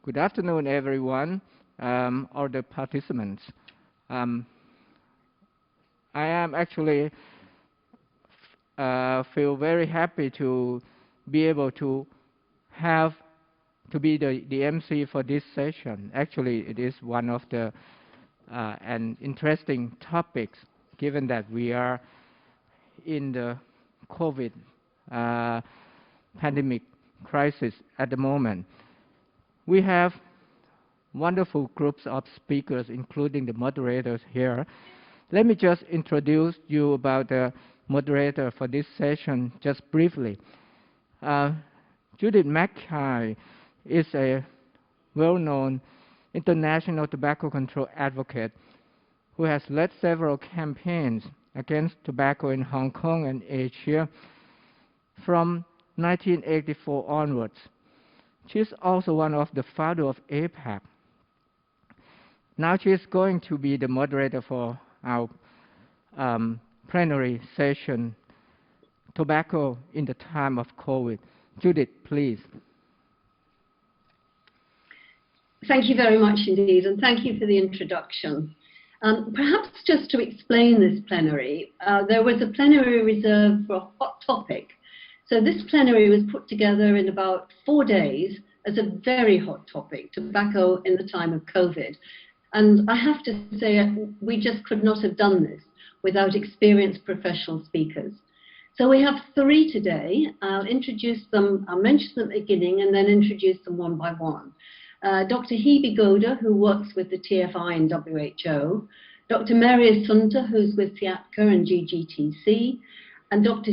Good afternoon, everyone, all the participants. I am actually feel very happy to be able to be the MC for this session. Actually, it is one of the an interesting topics, given that we are in the COVID pandemic crisis at the moment. We have wonderful groups of speakers, including the moderators here. Let me just introduce you about the moderator for this session just briefly. Judith McKay is a well-known international tobacco control advocate who has led several campaigns against tobacco in Hong Kong and Asia from 1984 onwards. She's also one of the founders of APACT. Now she's going to be the moderator for our plenary session, Tobacco in the Time of COVID. Judith, please. Thank you very much indeed, and thank you for the introduction. Perhaps just to explain this plenary, there was a plenary reserved for a hot topic. So this plenary was put together in about 4 days as a very hot topic, tobacco in the time of COVID. And I have to say, we just could not have done this without experienced professional speakers. So we have 3 today. I'll introduce them, I'll mention them at the beginning and then introduce them one by one. Dr. Hebe Goda, who works with the TFI and WHO, Dr. Mary Asante, who's with SIATCA and GGTC, and Dr.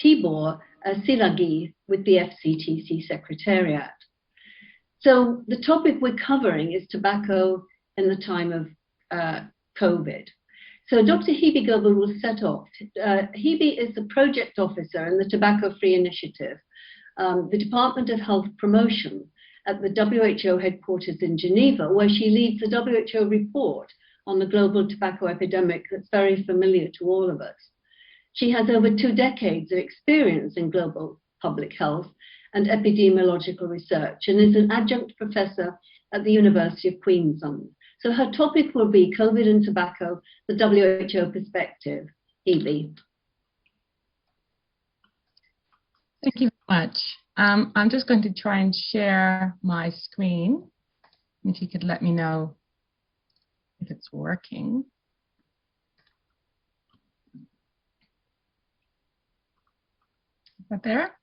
Tebor Silag with the FCTC Secretariat. So the topic we're covering is tobacco in the time of COVID. So Dr. Hebe Goda will set off. Hebe is the project officer in the Tobacco Free Initiative, the Department of Health Promotion at the WHO headquarters in Geneva, where she leads the WHO report on the global tobacco epidemic that's very familiar to all of us. She has over 2 decades of experience in global public health and epidemiological research and is an adjunct professor at the University of Queensland. So her topic will be COVID and tobacco, the WHO perspective. Hebe. Thank you very much. I'm just going to try and share my screen. If you could let me know if it's working. Is that there?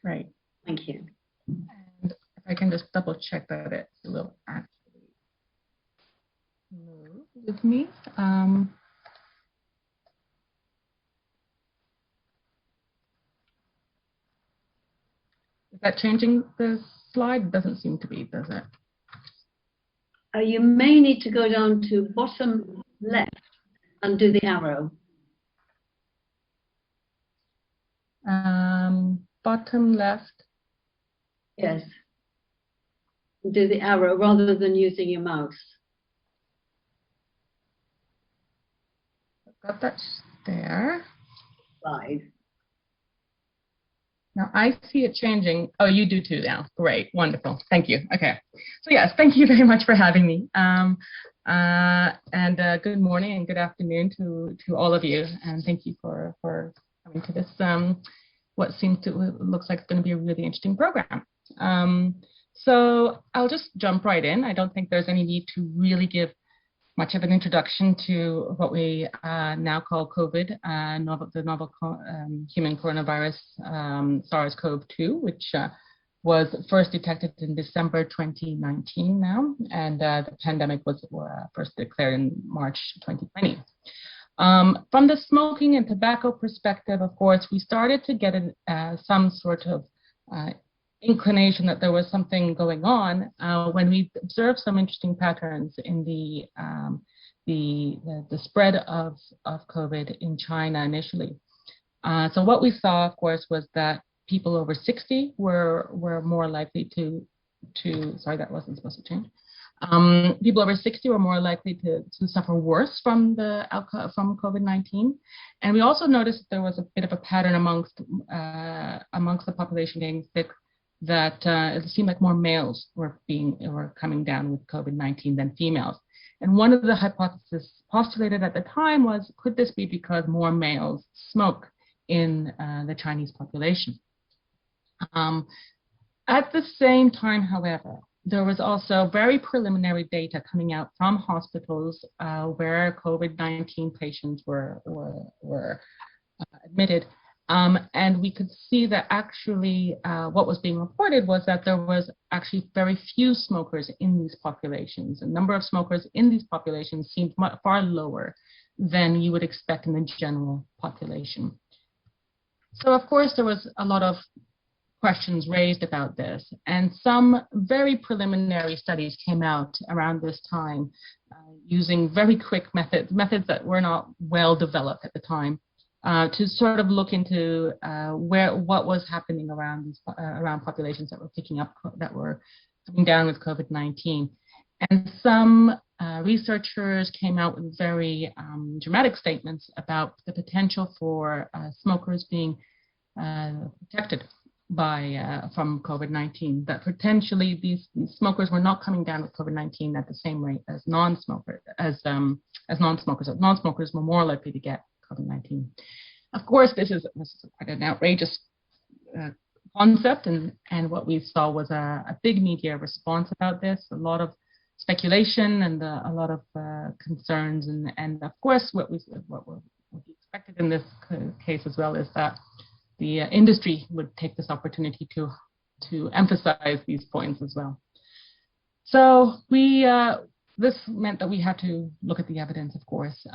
Great. Thank you. And if I can just double check that it will actually move with me. Is that changing the slide? It doesn't seem to be, does it? You may need to go down to bottom left and do the arrow. Bottom left. Yes. Do the arrow rather than using your mouse. Got that there. Slide. Now I see it changing. Oh, you do too now. Great, wonderful. Thank you. Okay. So yes, thank you very much for having me. Good morning and good afternoon to all of you. And thank you for coming to this what looks like it's going to be a really interesting program. So I'll just jump right in. I don't think there's any need to really give much of an introduction to what we now call COVID, the novel human coronavirus, SARS-CoV-2, which was first detected in December 2019 now, and the pandemic was first declared in March 2020. From the smoking and tobacco perspective, of course, we started to get some sort of inclination that there was something going on when we observed some interesting patterns in the spread of COVID in China initially. So what we saw, of course, was that people over 60 were more likely to sorry, that wasn't supposed to change. People over 60 were more likely to suffer worse from COVID-19, and we also noticed that there was a bit of a pattern amongst the population getting sick that it seemed like more males were coming down with COVID-19 than females. And one of the hypotheses postulated at the time was, could this be because more males smoke in the Chinese population? At the same time, however, there was also very preliminary data coming out from hospitals where COVID-19 patients were admitted. And we could see that actually what was being reported was that there was actually very few smokers in these populations. The number of smokers in these populations seemed far lower than you would expect in the general population. So of course there was a lot of questions raised about this, and some very preliminary studies came out around this time using very quick methods that were not well developed at the time, to sort of look into what was happening around populations that were that were coming down with COVID-19. And some researchers came out with very dramatic statements about the potential for smokers being protected from COVID-19, that potentially these smokers were not coming down with COVID-19 at the same rate as non-smokers. Non-smokers were more likely to get COVID-19. Of course, this is quite an outrageous concept, and what we saw was a big media response about this, a lot of speculation and a lot of concerns, and of course what we expected in this case as well is that the industry would take this opportunity to emphasize these points as well. So this meant that we had to look at the evidence, of course,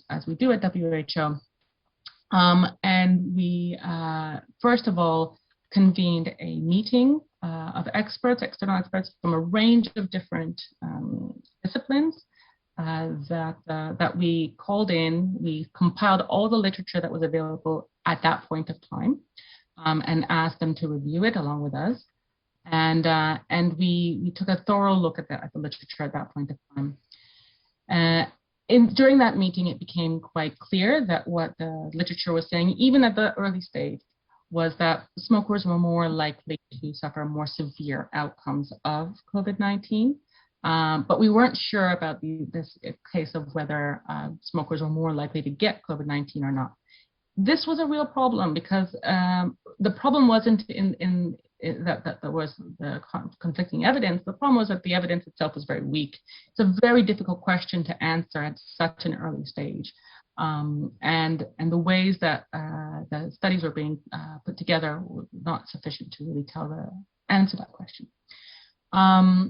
as we do at WHO. And we, first of all, convened a meeting of experts, external experts from a range of different disciplines that we called in. We compiled all the literature that was available at that point of time and asked them to review it along with us. And we took a thorough look at the literature at that point of time. During that meeting, it became quite clear that what the literature was saying, even at the early stage, was that smokers were more likely to suffer more severe outcomes of COVID-19. But we weren't sure about this case of whether smokers were more likely to get COVID-19 or not. This was a real problem because the problem wasn't that there was the conflicting evidence. The problem was that the evidence itself was very weak. It's a very difficult question to answer at such an early stage. And the ways that the studies were being put together were not sufficient to really answer that question.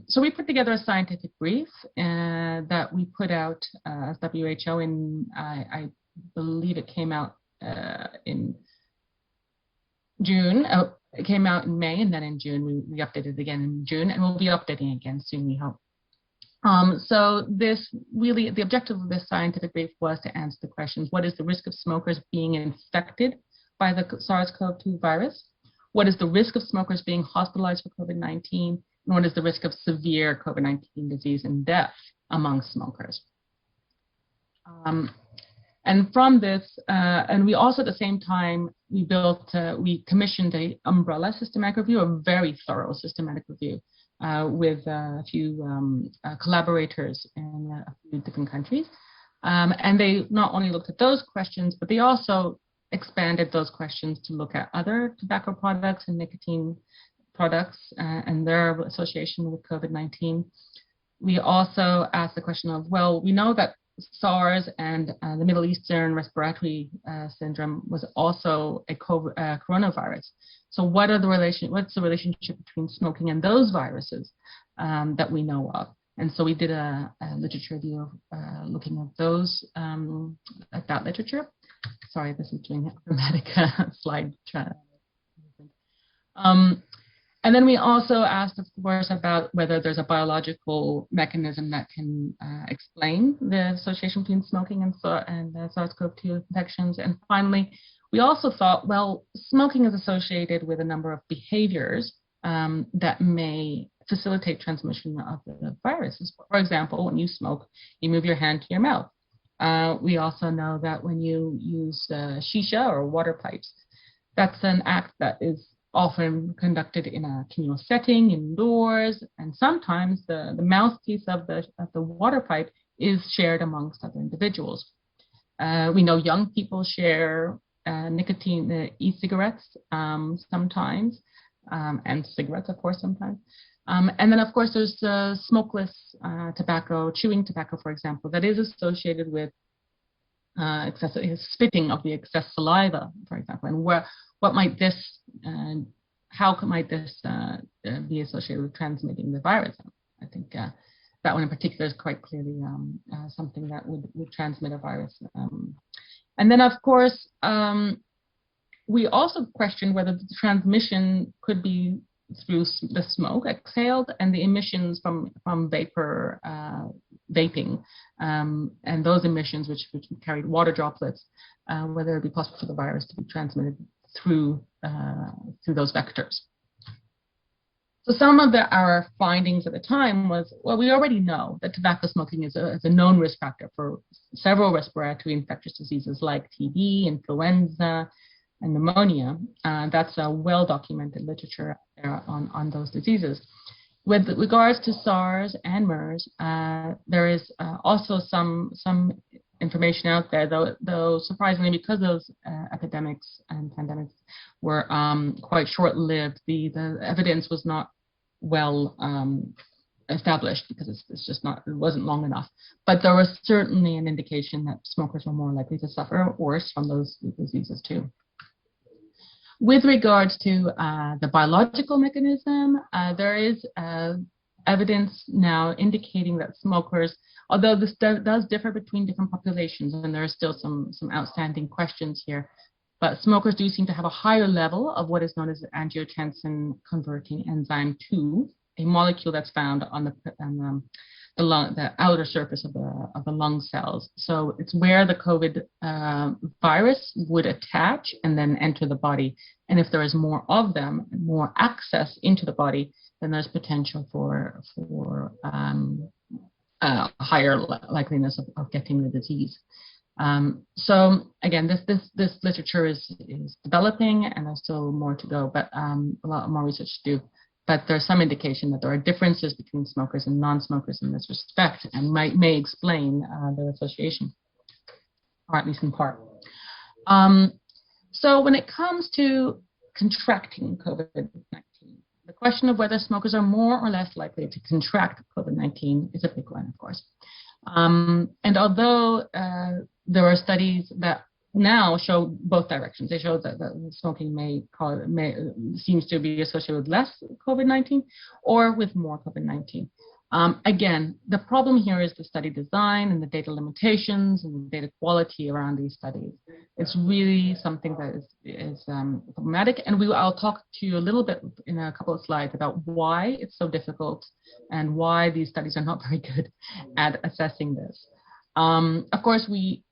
So we put together a scientific brief that we put out as WHO in, I believe it came out in June. It came out in May, and then in June we updated it again in June, and we'll be updating again soon, we hope. So this really, the objective of this scientific brief was to answer the questions: what is the risk of smokers being infected by the SARS-CoV-2 virus? What is the risk of smokers being hospitalized for COVID-19? And what is the risk of severe COVID-19 disease and death among smokers? And from this, and we also at the same time, we commissioned an umbrella systematic review, a very thorough systematic review with a few collaborators in a few different countries. And they not only looked at those questions, but they also expanded those questions to look at other tobacco products and nicotine products and their association with COVID-19. We also asked the question of, well, we know that SARS and the Middle Eastern respiratory syndrome was also a coronavirus. So what's the relationship between smoking and those viruses that we know of? And so we did a literature review of looking at those, at that literature. Sorry, this is doing a dramatic slide. And then we also asked, of course, about whether there's a biological mechanism that can explain the association between smoking and SARS-CoV-2 infections. And finally, we also thought, well, smoking is associated with a number of behaviors that may facilitate transmission of the viruses. For example, when you smoke, you move your hand to your mouth. We also know that when you use shisha or water pipes, that's an act that is often conducted in a communal setting, indoors, and sometimes the mouthpiece of the water pipe is shared amongst other individuals. We know young people share nicotine e-cigarettes sometimes, and cigarettes, of course, sometimes. And then, of course, there's smokeless tobacco, chewing tobacco, for example, that is associated with excessive spitting of the excess saliva, for example. And what might this, how might this be associated with transmitting the virus? I think that one in particular is quite clearly something that would transmit a virus. And then, of course, we also questioned whether the transmission could be through the smoke exhaled and the emissions from vapor vaping, and those emissions which carried water droplets, whether it would be possible for the virus to be transmitted through those vectors. So some of our findings at the time was, well, we already know that tobacco smoking is a known risk factor for several respiratory infectious diseases like TB, influenza, and pneumonia. That's a well-documented literature on those diseases. With regards to SARS and MERS, there is also some information out there, though surprisingly, because those epidemics and pandemics were quite short-lived, the evidence was not well established because it's just not, it wasn't long enough. But there was certainly an indication that smokers were more likely to suffer worse from those diseases too. With regards to the biological mechanism, there is evidence now indicating that smokers, although this does differ between different populations, and there are still some outstanding questions here, but smokers do seem to have a higher level of what is known as angiotensin converting enzyme 2, a molecule that's found on the outer surface of the lung cells. So it's where the COVID virus would attach and then enter the body. And if there is more of them, more access into the body, then there's potential for a higher likeliness of getting the disease. So again, this literature is developing, and there's still more to go, but a lot more research to do. But there's some indication that there are differences between smokers and non-smokers in this respect, and may explain their association, or at least in part. So when it comes to contracting COVID-19, the question of whether smokers are more or less likely to contract COVID-19 is a big one, of course. And although there are studies that now show both directions, they show that smoking seems to be associated with less COVID-19 or with more COVID-19. Again, the problem here is the study design and the data limitations and the data quality around these studies. It's really something that is problematic, and I'll talk to you a little bit in a couple of slides about why it's so difficult and why these studies are not very good at assessing this. Of course, we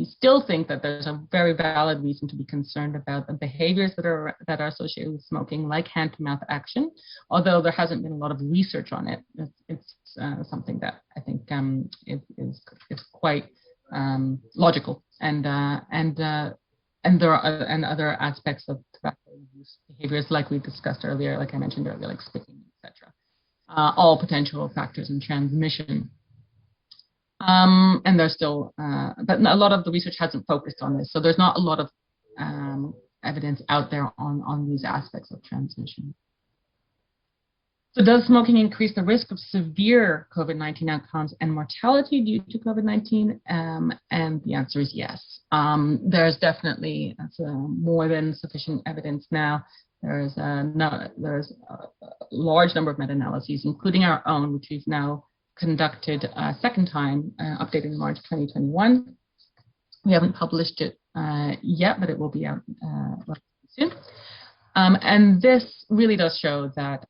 still think that there's a very valid reason to be concerned about the behaviors that are associated with smoking, like hand-to-mouth action. Although there hasn't been a lot of research on it, it's something that I think is quite logical, and there are other aspects of tobacco use behaviors, like we discussed earlier, like I mentioned earlier, like spitting, etc. All potential factors in transmission. And there's still, but a lot of the research hasn't focused on this, so there's not a lot of evidence out there on these aspects of transmission. So does smoking increase the risk of severe COVID-19 outcomes and mortality due to COVID-19? And the answer is yes. There's definitely more than sufficient evidence now. There's a large number of meta-analyses, including our own, which we've now conducted a second time, updated in March 2021. We haven't published it yet, but it will be out soon. And this really does show that,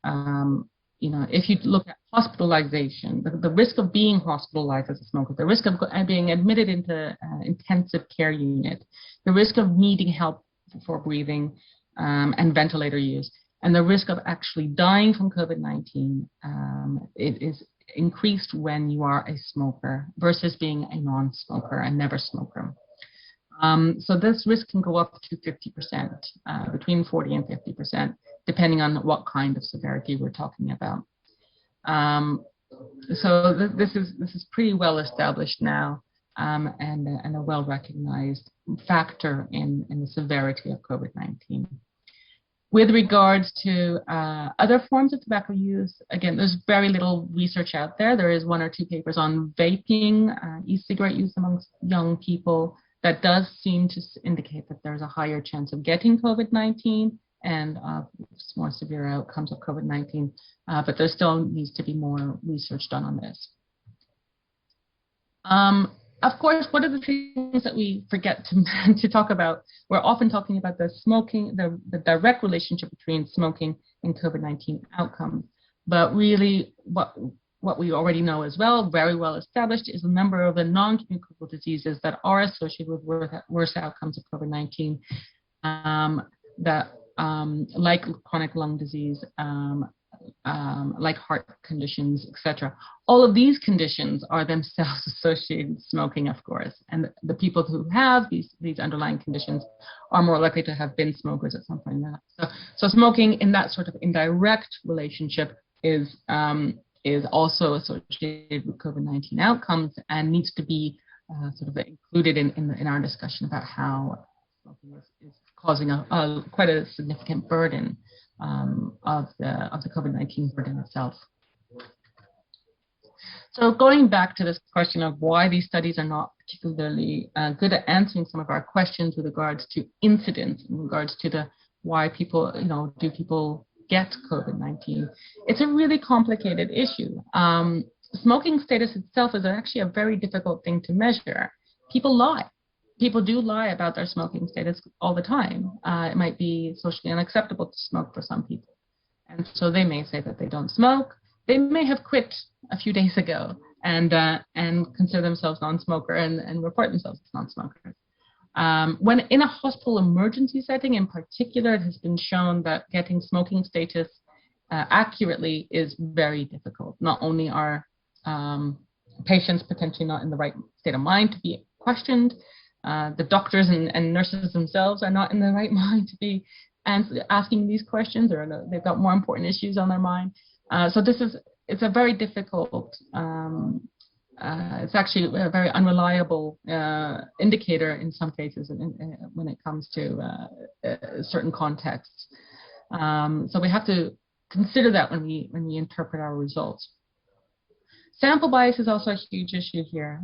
if you look at hospitalization, the risk of being hospitalized as a smoker, the risk of being admitted into intensive care unit, the risk of needing help for breathing and ventilator use, and the risk of actually dying from COVID-19, it is increased when you are a smoker versus being a non-smoker and never smoker. So this risk can go up to 50%, between 40 and 50%, depending on what kind of severity we're talking about. So this is pretty well established now, and a well recognized factor in the severity of COVID-19. With regards to other forms of tobacco use, again, there's very little research out there. There is 1 or 2 papers on vaping, e-cigarette use amongst young people that does seem to indicate that there's a higher chance of getting COVID-19 and more severe outcomes of COVID-19, but there still needs to be more research done on this. Of course, one of the things that we forget to talk about, we're often talking about the smoking, the direct relationship between smoking and COVID-19 outcomes. But really, what we already know as well, very well established, is a number of the non-communicable diseases that are associated with worse outcomes of COVID-19, like chronic lung disease, like heart conditions, etc. All of these conditions are themselves associated with smoking, of course, and the people who have these underlying conditions are more likely to have been smokers at some point in that. So smoking in that sort of indirect relationship is also associated with COVID-19 outcomes and needs to be sort of included in our discussion about how smoking is causing quite a significant burden of the COVID-19 burden itself. So going back to this question of why these studies are not particularly good at answering some of our questions with regards to incidence, in regards to why people, do people get COVID-19? It's a really complicated issue. Smoking status itself is actually a very difficult thing to measure. People lie. People do lie about their smoking status all the time. It might be socially unacceptable to smoke for some people. And so they may say that they don't smoke. They may have quit a few days ago and consider themselves non-smoker and report themselves as non-smokers. When in a hospital emergency setting in particular, it has been shown that getting smoking status accurately is very difficult. Not only are patients potentially not in the right state of mind to be questioned, the doctors and nurses themselves are not in the right mind to be asking these questions, or they've got more important issues on their mind. So it's a very difficult, it's actually a very unreliable indicator in some cases when it comes to certain contexts. So we have to consider that when we interpret our results. Sample bias is also a huge issue here.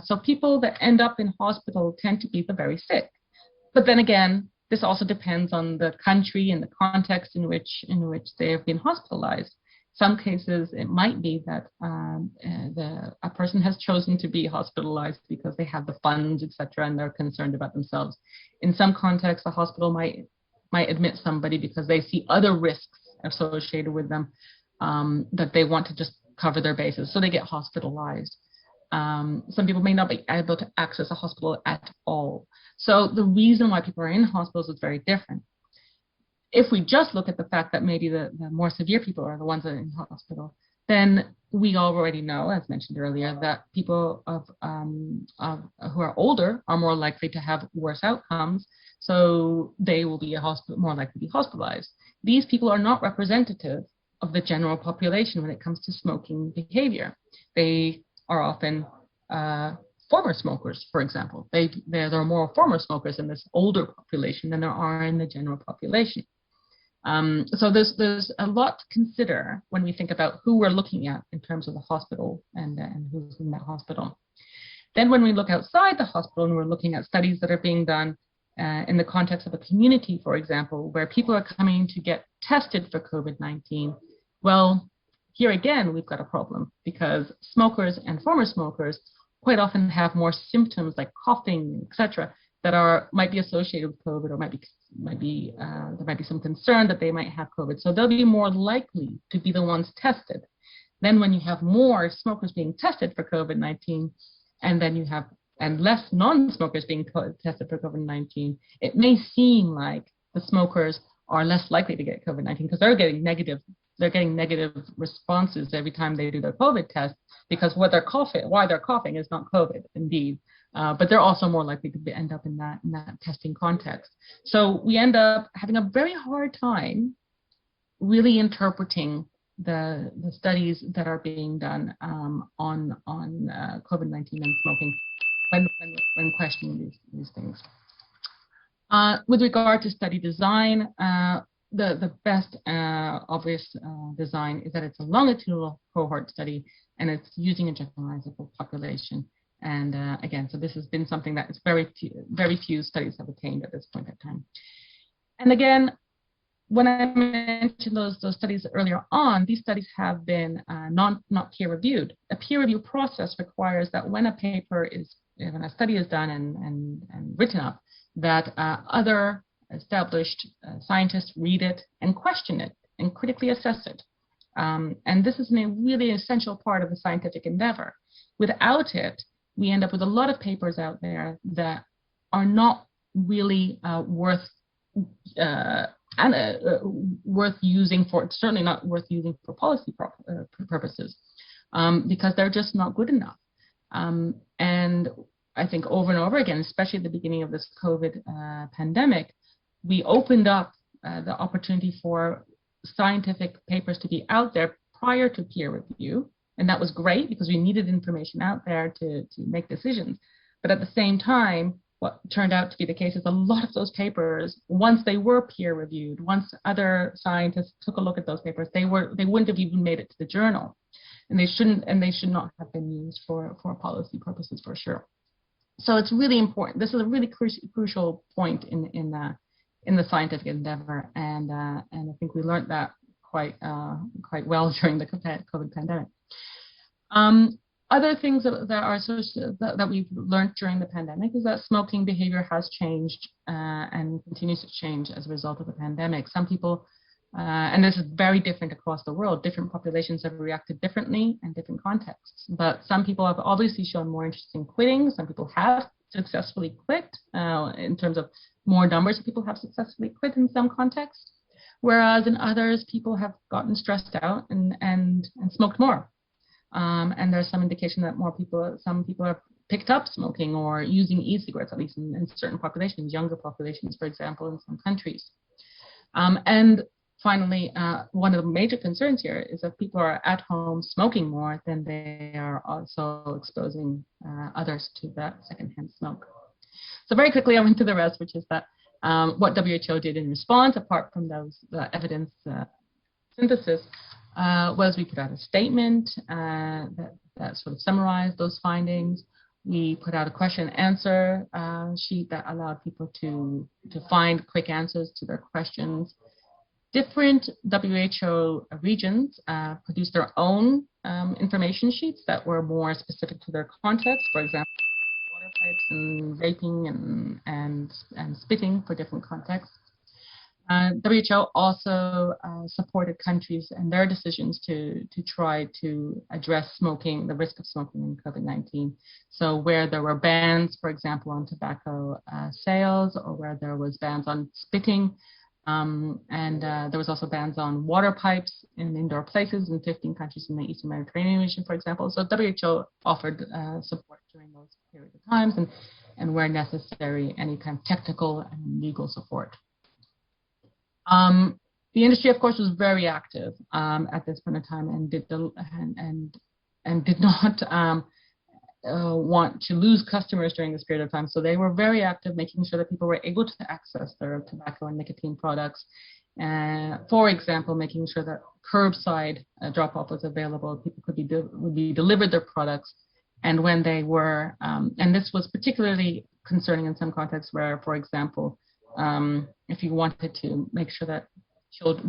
So people that end up in hospital tend to be the very sick. But then again, this also depends on the country and the context in which they have been hospitalized. Some cases, it might be that a person has chosen to be hospitalized because they have the funds, etc., and they're concerned about themselves. In some contexts, the hospital might admit somebody because they see other risks associated with them that they want to just cover their bases, so they get hospitalized. Some people may not be able to access a hospital at all. So the reason why people are in hospitals is very different. If we just look at the fact that maybe the more severe people are the ones that are in hospital, then we already know, as mentioned earlier, that people who are older are more likely to have worse outcomes, so they will be more likely to be hospitalized. These people are not representative of the general population when it comes to smoking behavior. They are often former smokers, for example. There are more former smokers in this older population than there are in the general population. So there's a lot to consider when we think about who we're looking at in terms of the hospital and who's in that hospital. Then when we look outside the hospital and we're looking at studies that are being done in the context of a community, for example, where people are coming to get tested for COVID-19, well, here again, we've got a problem because smokers and former smokers quite often have more symptoms like coughing, etc., that might be associated with COVID, or there might be some concern that they might have COVID. So they'll be more likely to be the ones tested. Then when you have more smokers being tested for COVID-19, and then you have less non-smokers being tested for COVID-19, it may seem like the smokers are less likely to get COVID-19 because they're getting negative responses every time they do their COVID test, because why they're coughing is not COVID, indeed. But they're also more likely to end up in that testing context. So we end up having a very hard time really interpreting the studies that are being done on COVID-19 and smoking when questioning these things. With regard to study design, the best obvious design is that it's a longitudinal cohort study and it's using a generalizable population. And again, so this has been something that is very few studies have attained at this point in time. And again, when I mentioned those studies earlier on, these studies have been not peer reviewed. A peer review process requires that when a study is done and written up, that other established scientists read it and question it and critically assess it. And this is a really essential part of the scientific endeavor. Without it, we end up with a lot of papers out there that are not really worth using for, certainly not worth using for policy purposes, because they're just not good enough. And I think over and over again, especially at the beginning of this COVID pandemic, we opened up the opportunity for scientific papers to be out there prior to peer review. And that was great because we needed information out there to make decisions. But at the same time, what turned out to be the case is a lot of those papers, once they were peer reviewed, once other scientists took a look at those papers, they wouldn't have even made it to the journal. And they should not have been used for policy purposes for sure. So it's really important. This is a really crucial point in the scientific endeavor, and I think we learned that quite well during the COVID pandemic. Other things that we've learned during the pandemic is that smoking behavior has changed and continues to change as a result of the pandemic. Some people, and this is very different across the world, different populations have reacted differently in different contexts. But some people have obviously shown more interest in quitting. Some people have successfully quit in terms of more numbers of people have successfully quit in some contexts. Whereas in others, people have gotten stressed out and smoked more. And there's some indication that some people have picked up smoking or using e-cigarettes, at least in certain populations, younger populations, for example, in some countries. And finally, one of the major concerns here is that people are at home smoking more than they are also exposing others to that secondhand smoke. So very quickly, I went through the rest, which is that what WHO did in response, apart from the evidence synthesis, was we put out a statement that sort of summarized those findings. We put out a question and answer sheet that allowed people to find quick answers to their questions. Different WHO regions produced their own information sheets that were more specific to their context. For example, water pipes and vaping and spitting for different contexts. WHO also supported countries and their decisions to try to address smoking, the risk of smoking in COVID-19. So where there were bans, for example, on tobacco sales, or where there was bans on spitting, and there was also bans on water pipes in indoor places in 15 countries in the Eastern Mediterranean region, for example. So WHO offered support during those periods of times, and where necessary, any kind of technical and legal support. The industry, of course, was very active at this point in time and did not want to lose customers during this period of time. So they were very active, making sure that people were able to access their tobacco and nicotine products. For example, making sure that curbside drop-off was available, people would be delivered their products, and when they were, and this was particularly concerning in some contexts where, for example, if you wanted to make sure that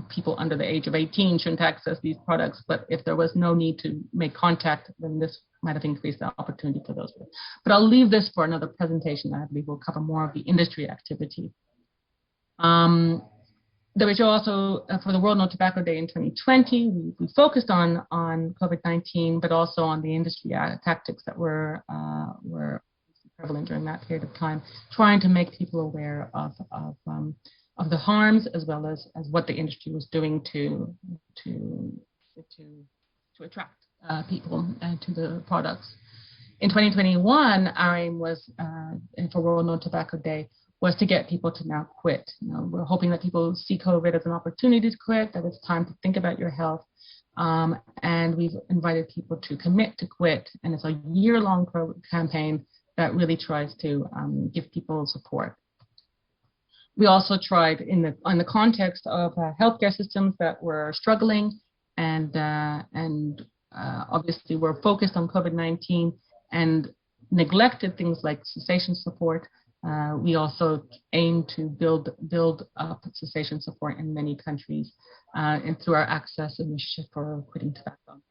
people under the age of 18 shouldn't access these products, but if there was no need to make contact, then this might have increased the opportunity for those. But I'll leave this for another presentation. I believe we'll cover more of the industry activity. WHO also, for the World No Tobacco Day in 2020, we focused on COVID-19, but also on the industry tactics that were prevalent during that period of time, trying to make people aware of the harms as well as what the industry was doing to attract people to the products. In 2021, our aim was, for World No Tobacco Day, was to get people to now quit. We're hoping that people see COVID as an opportunity to quit, that it's time to think about your health. And we've invited people to commit to quit. And it's a year-long campaign that really tries to give people support. We also tried in the context of healthcare systems that were struggling and obviously were focused on COVID-19 and neglected things like cessation support. We also aim to build up cessation support in many countries and through our Access initiative for quitting tobacco.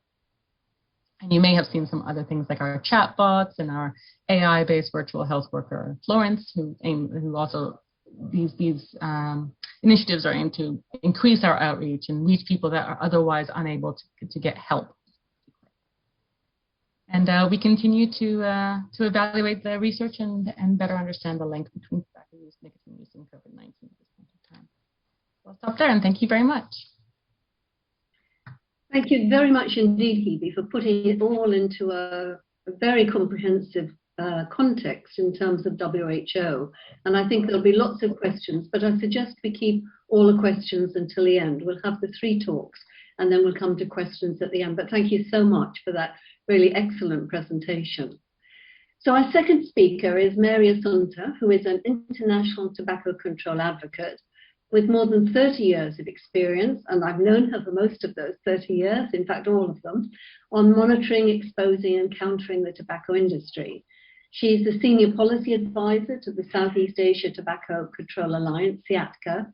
And you may have seen some other things like our chatbots and our AI-based virtual health worker, Florence, who also these initiatives are aimed to increase our outreach and reach people that are otherwise unable to get help. And we continue to evaluate the research and better understand the link between tobacco use, nicotine use, and COVID-19 at this point in time. So I'll stop there and thank you very much. Thank you very much indeed, Hebe, for putting it all into a very comprehensive context in terms of WHO. And I think there'll be lots of questions, but I suggest we keep all the questions until the end. We'll have the 3 talks and then we'll come to questions at the end. But thank you so much for that really excellent presentation. So our second speaker is Mary Assante, who is an international tobacco control advocate with more than 30 years of experience, and I've known her for most of those 30 years, in fact all of them, on monitoring, exposing and countering the tobacco industry. She is the Senior Policy Advisor to the Southeast Asia Tobacco Control Alliance, SIATCA.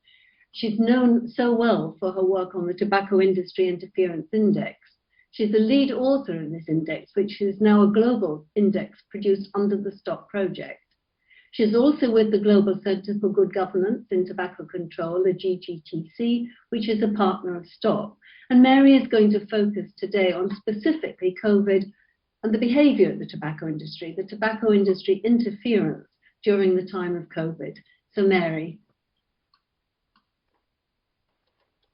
She's known so well for her work on the Tobacco Industry Interference Index. She's the lead author in this index, which is now a global index produced under the STOP project. She's also with the Global Center for Good Governance in Tobacco Control, the GGTC, which is a partner of STOP. And Mary is going to focus today on specifically COVID and the behavior of the tobacco industry interference during the time of COVID. So Mary.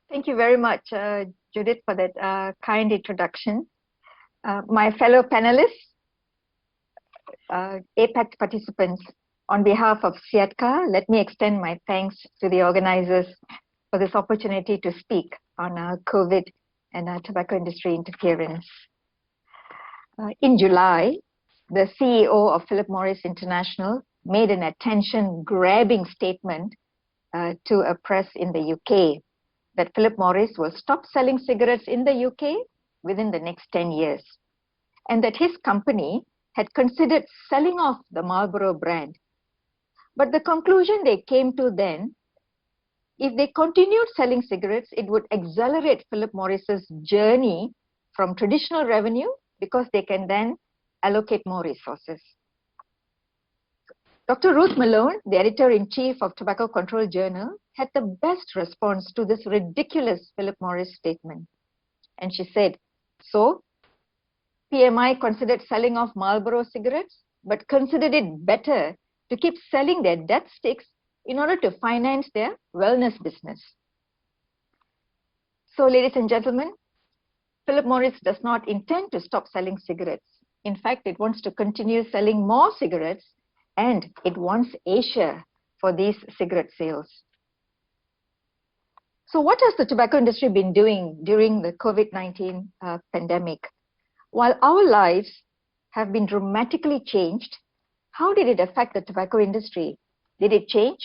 Thank you very much, Judith, for that kind introduction. My fellow panelists, APACT participants, on behalf of SIATCA, let me extend my thanks to the organizers for this opportunity to speak on COVID and tobacco industry interference. In July, the CEO of Philip Morris International made an attention-grabbing statement to a press in the UK that Philip Morris will stop selling cigarettes in the UK within the next 10 years, and that his company had considered selling off the Marlboro brand. But the conclusion they came to then, if they continued selling cigarettes, it would accelerate Philip Morris's journey from traditional revenue because they can then allocate more resources. Dr. Ruth Malone, the editor-in-chief of Tobacco Control Journal, had the best response to this ridiculous Philip Morris statement. And she said, so PMI considered selling off Marlboro cigarettes, but considered it better to keep selling their death sticks in order to finance their wellness business. So, ladies and gentlemen, Philip Morris does not intend to stop selling cigarettes. In fact, it wants to continue selling more cigarettes, and it wants Asia for these cigarette sales. So what has the tobacco industry been doing during the COVID-19 pandemic? While our lives have been dramatically changed, how did it affect the tobacco industry? Did it change?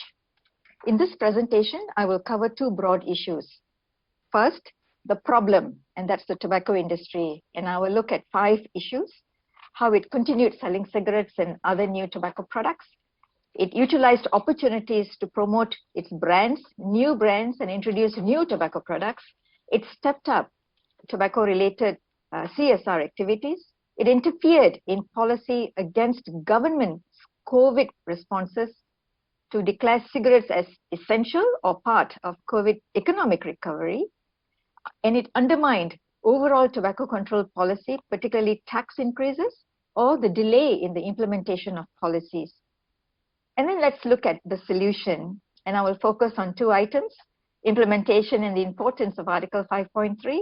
In this presentation, I will cover 2 broad issues. First, the problem, and that's the tobacco industry. And I will look at 5 issues: how it continued selling cigarettes and other new tobacco products. It utilized opportunities to promote its brands, new brands, and introduce new tobacco products. It stepped up tobacco-related CSR activities. It interfered in policy against government's COVID responses to declare cigarettes as essential or part of COVID economic recovery. And it undermined overall tobacco control policy, particularly tax increases or the delay in the implementation of policies. And then let's look at the solution. And I will focus on 2 items: implementation and the importance of Article 5.3,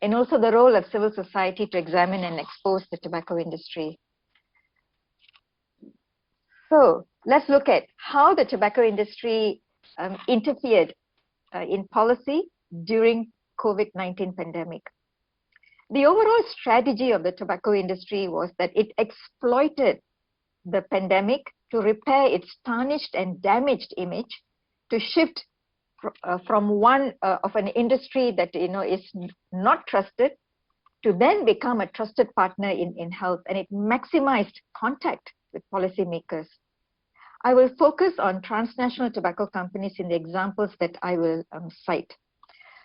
and also the role of civil society to examine and expose the tobacco industry. So let's look at how the tobacco industry interfered in policy during COVID-19 pandemic. The overall strategy of the tobacco industry was that it exploited the pandemic to repair its tarnished and damaged image, to shift from one of an industry that is not trusted to then become a trusted partner in health, and it maximized contact with policymakers. I will focus on transnational tobacco companies in the examples that I will cite.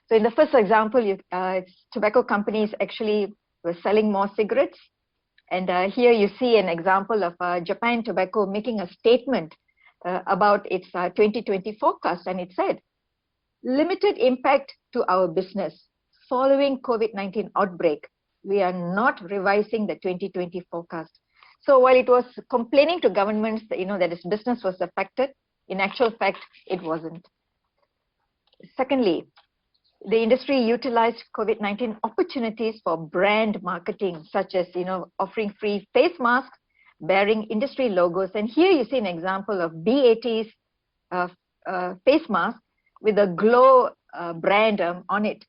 So in the first example, tobacco companies actually were selling more cigarettes. And here you see an example of Japan Tobacco making a statement about its 2020 forecast. And it said, limited impact to our business. Following COVID-19 outbreak, we are not revising the 2020 forecast. So while it was complaining to governments that, that its business was affected, in actual fact, it wasn't. Secondly, the industry utilized COVID-19 opportunities for brand marketing, such as offering free face masks bearing industry logos. And here you see an example of BAT's face mask with a glow brand on it.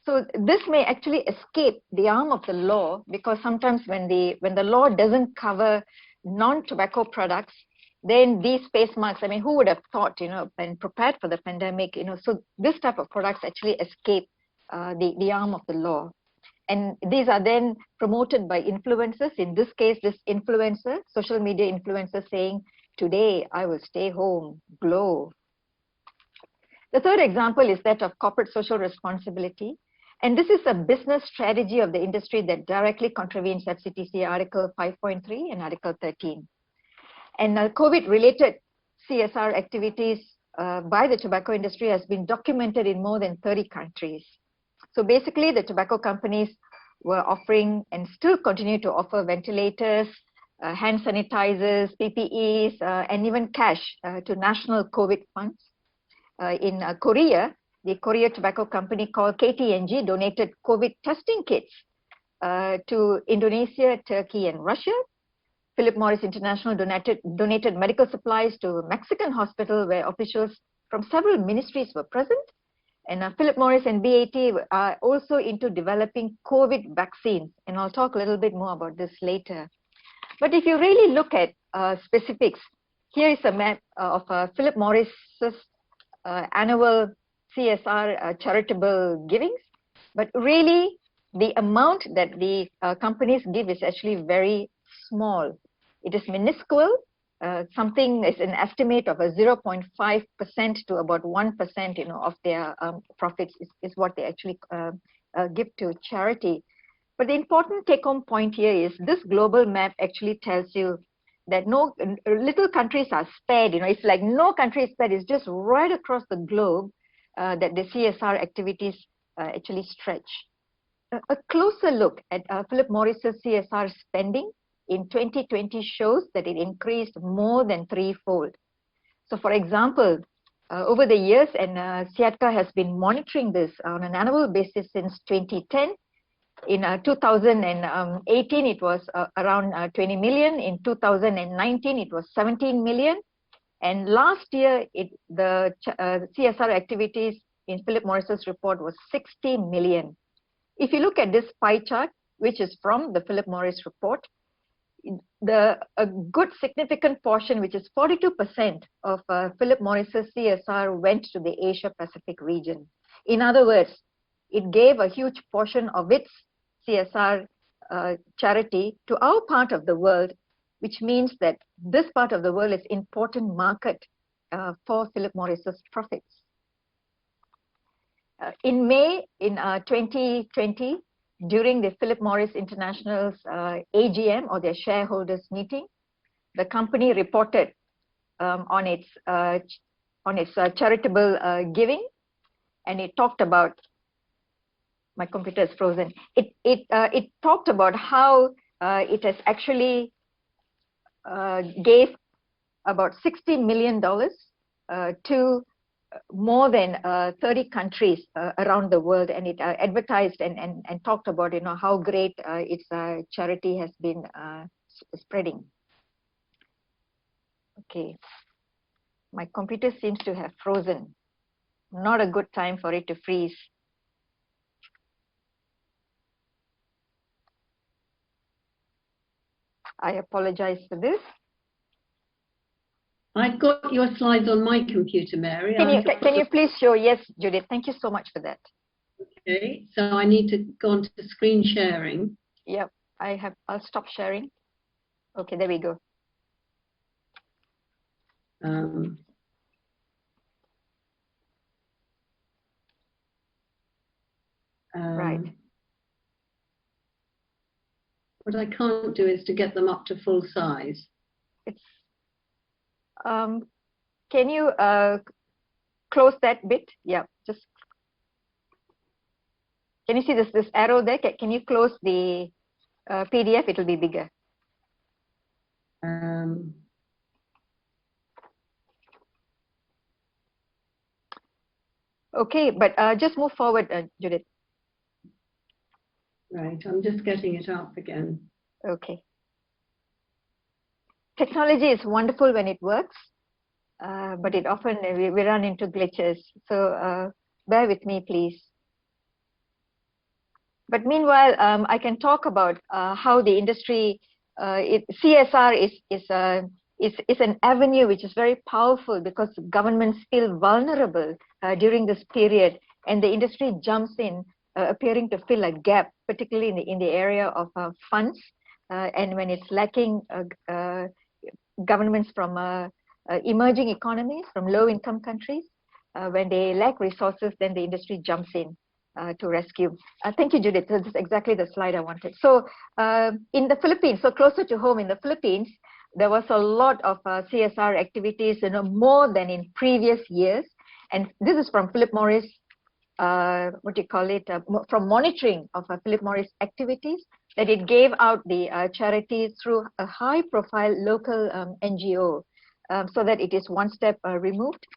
So this may actually escape the arm of the law, because sometimes when the law doesn't cover non-tobacco products, then these face masks, who would have thought, and prepared for the pandemic, so this type of products actually escape the arm of the law. And these are then promoted by influencers. In this case, this influencer, social media influencer, saying, today I will stay home, glow. The third example is that of corporate social responsibility. And this is a business strategy of the industry that directly contravenes FCTC Article 5.3 and Article 13. And COVID-related CSR activities by the tobacco industry has been documented in more than 30 countries. So basically, the tobacco companies were offering and still continue to offer ventilators, hand sanitizers, PPEs, and even cash to national COVID funds. In Korea, the Korea tobacco company called KT&G donated COVID testing kits to Indonesia, Turkey, and Russia. Philip Morris International donated medical supplies to a Mexican hospital where officials from several ministries were present. And Philip Morris and BAT are also into developing COVID vaccines. And I'll talk a little bit more about this later. But if you really look at specifics, here is a map of Philip Morris's annual CSR charitable givings. But really, the amount that the companies give is actually very small. It is minuscule. Something is an estimate of a 0.5% to about 1%, of their profits is what they actually give to charity. But the important take-home point here is this global map actually tells you that no little countries are spared. It's like no country is spared. It's just right across the globe that the CSR activities actually stretch. A closer look at Philip Morris's CSR spending in 2020 shows that it increased more than threefold. So for example, over the years, and Siatka has been monitoring this on an annual basis since 2010. In 2018, it was around 20 million. In 2019, it was 17 million. And last year, the CSR activities in Philip Morris's report was 60 million. If you look at this pie chart, which is from the Philip Morris report, a good significant portion, which is 42% of Philip Morris's CSR, went to the Asia Pacific region. In other words, it gave a huge portion of its CSR charity to our part of the world, which means that this part of the world is important market for Philip Morris's profits. In May in 2020, during the Philip Morris International's AGM, or their shareholders meeting, the company reported on its charitable giving, and it talked about, my computer is frozen. It talked about how it has actually gave about $60 million to more than 30 countries around the world, and it advertised and talked about how great its charity has been spreading. Okay, my computer seems to have frozen. Not a good time for it to freeze. I apologize for this. I've got your slides on my computer, Mary. Can you please show? Yes, Judith, thank you so much for that. Okay, so I need to go on to screen sharing. Yep, I'll stop sharing. Okay, there we go. Right. What I can't do is to get them up to full size. It's can you close that bit? Yeah, just can you see this arrow there? Can you close the PDF? It will be bigger. Okay, but just move forward, Judith. Right, I'm just getting it up again. Okay. Technology is wonderful when it works, but it often we run into glitches. So bear with me, please. But meanwhile, I can talk about how the industry, CSR is an avenue which is very powerful because governments feel vulnerable during this period, and the industry jumps in, appearing to fill a gap, particularly in the area of funds, and when it's lacking governments from emerging economies, from low-income countries, when they lack resources, then the industry jumps in to rescue. Thank you, Judith. This is exactly the slide I wanted. So in the Philippines, so closer to home in the Philippines, there was a lot of CSR activities, more than in previous years. And this is from Philip Morris, from monitoring of Philip Morris activities, that it gave out the charities through a high-profile local NGO, so that it is one step removed.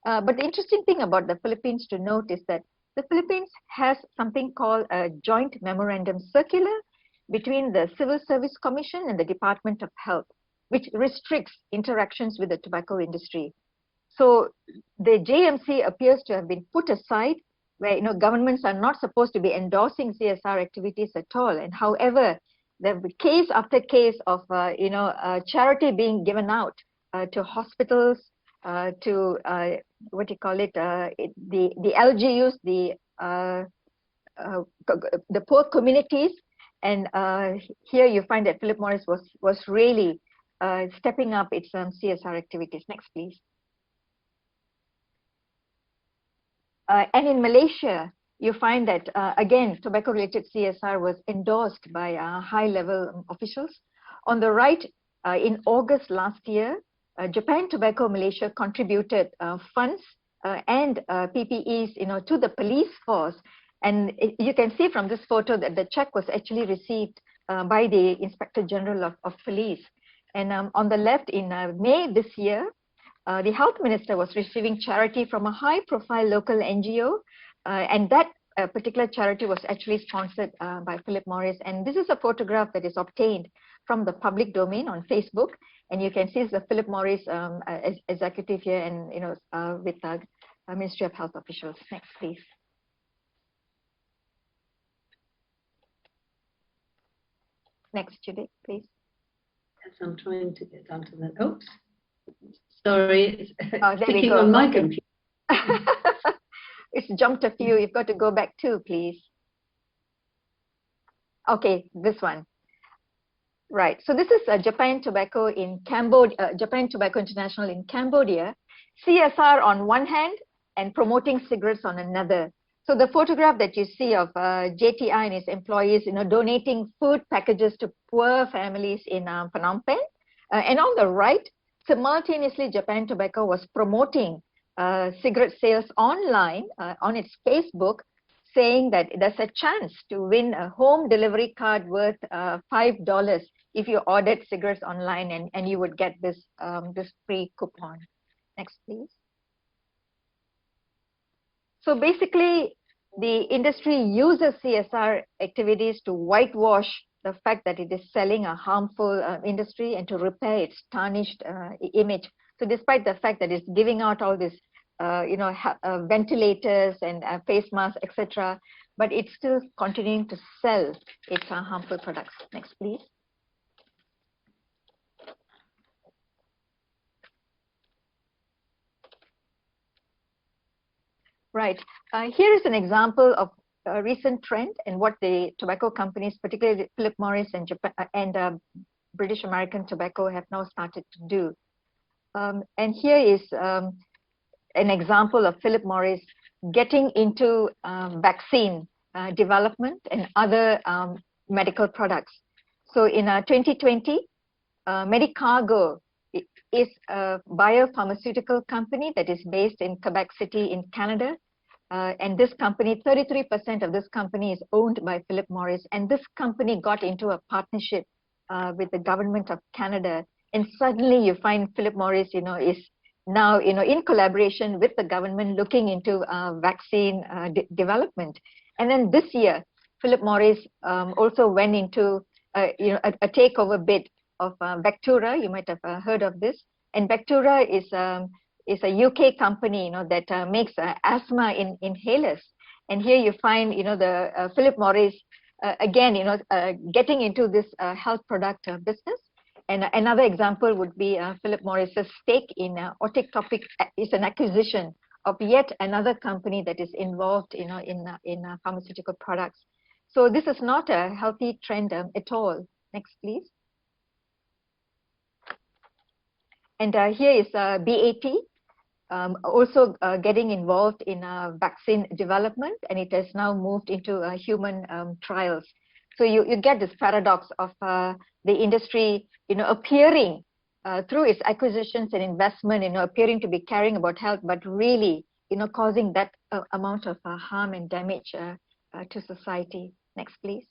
But the interesting thing about the Philippines to note is that the Philippines has something called a joint memorandum circular between the Civil Service Commission and the Department of Health, which restricts interactions with the tobacco industry. So the JMC appears to have been put aside, where governments are not supposed to be endorsing CSR activities at all. And however, there will be case after case of charity being given out to hospitals, to the LGUs, the poor communities, and here you find that Philip Morris was really stepping up its CSR activities. Next, please. And in Malaysia, you find that again, tobacco-related CSR was endorsed by high-level officials. On the right, in August last year, Japan Tobacco Malaysia contributed funds and PPEs, to the police force. And you can see from this photo that the check was actually received by the Inspector General of Police. And on the left, in May this year, the health minister was receiving charity from a high-profile local NGO, and that particular charity was actually sponsored by Philip Morris. And this is a photograph that is obtained from the public domain on Facebook, and you can see the Philip Morris executive here, and with Ministry of Health officials. Next, please. Next, Judith, please. Yes, I'm trying to get onto that. Oops. Sorry, it's sticking on my computer. It's jumped a few. You've got to go back too, please. Okay, this one. Right. So this is Japan Tobacco in Cambodia, Japan Tobacco International in Cambodia. CSR on one hand and promoting cigarettes on another. So the photograph that you see of JTI and his employees, donating food packages to poor families in Phnom Penh, and on the right, simultaneously, Japan Tobacco was promoting cigarette sales online on its Facebook, saying that there's a chance to win a home delivery card worth $5 if you ordered cigarettes online, and you would get this free coupon. Next, please. So basically, the industry uses CSR activities to whitewash the fact that it is selling a harmful industry and to repair its tarnished image. So despite the fact that it's giving out all this, ventilators and face masks, etc., but it's still continuing to sell its harmful products. Next, please. Right. Here is an example of a recent trend and what the tobacco companies, particularly Philip Morris and Japan and British American Tobacco, have now started to do. And here is an example of Philip Morris getting into vaccine development and other medical products. So in 2020, Medicargo is a biopharmaceutical company that is based in Quebec City in Canada. And this company, 33% of this company is owned by Philip Morris. And this company got into a partnership with the government of Canada. And suddenly you find Philip Morris, is now, in collaboration with the government looking into vaccine development. And then this year, Philip Morris also went into, a takeover bid of Vectura. You might have heard of this. And Vectura is a UK company, that makes asthma inhalers. And here you find, the Philip Morris again, getting into this health product business. And another example would be Philip Morris's stake in Otic Topic is an acquisition of yet another company that is involved, in pharmaceutical products. So this is not a healthy trend at all. Next, please. And here is BAT, also getting involved in vaccine development, and it has now moved into human trials. So you get this paradox of the industry, appearing through its acquisitions and investment, appearing to be caring about health, but really, causing that amount of harm and damage to society. Next, please.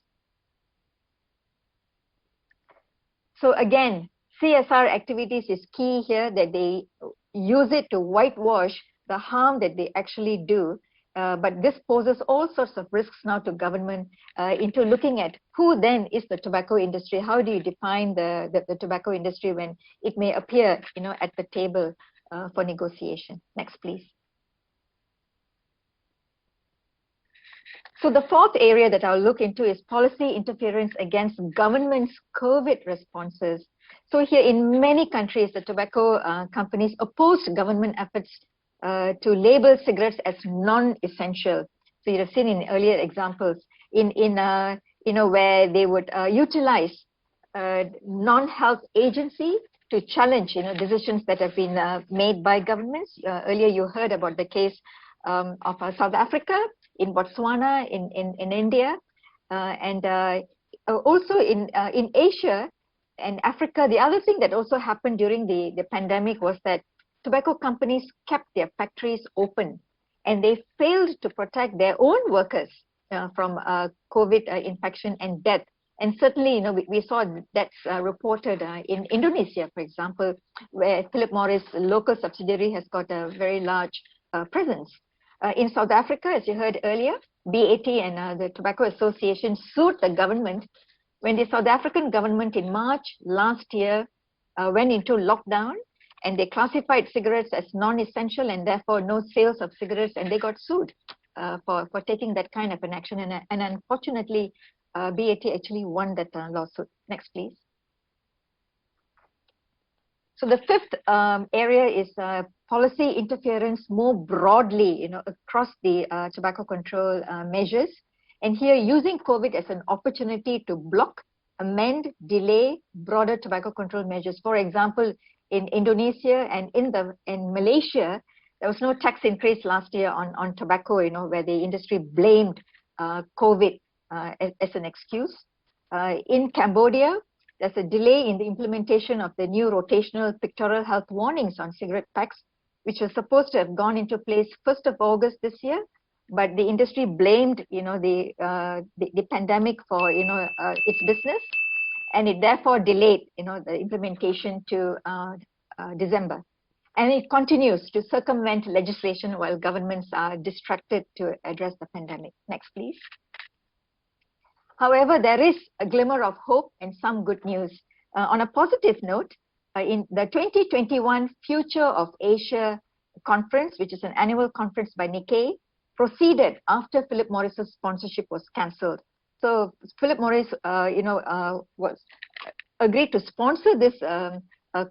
So again, CSR activities is key here, that they use it to whitewash the harm that they actually do. But this poses all sorts of risks now to government into looking at who then is the tobacco industry. How do you define the tobacco industry when it may appear, at the table for negotiation? Next, please. So the fourth area that I'll look into is policy interference against government's COVID responses. So here in many countries, the tobacco companies opposed government efforts to label cigarettes as non-essential. So you have seen in earlier examples where they would utilize non-health agency to challenge decisions that have been made by governments. Earlier you heard about the case of South Africa, in Botswana, in India, and also in Asia and Africa. The other thing that also happened during the pandemic was that tobacco companies kept their factories open, and they failed to protect their own workers from COVID infection and death. And certainly, we saw that's reported in Indonesia, for example, where Philip Morris local subsidiary has got a very large presence. In South Africa, as you heard earlier, BAT and the Tobacco Association sued the government when the South African government in March last year went into lockdown, and they classified cigarettes as non-essential and therefore no sales of cigarettes, and they got sued for taking that kind of an action. And unfortunately, BAT actually won that lawsuit. Next, please. So the fifth area is policy interference more broadly, across the tobacco control measures. And here, using COVID as an opportunity to block, amend, delay broader tobacco control measures. For example, in Indonesia and in Malaysia, there was no tax increase last year on tobacco, where the industry blamed COVID as an excuse. In Cambodia, there's a delay in the implementation of the new rotational pictorial health warnings on cigarette packs, which was supposed to have gone into place 1st of August this year, but the industry blamed, the pandemic for, its business, and it therefore delayed, the implementation to December. And it continues to circumvent legislation while governments are distracted to address the pandemic. Next, please. However, there is a glimmer of hope and some good news. On a positive note, in the 2021 Future of Asia conference, which is an annual conference by Nikkei, proceeded after Philip Morris's sponsorship was cancelled. So Philip Morris, was agreed to sponsor this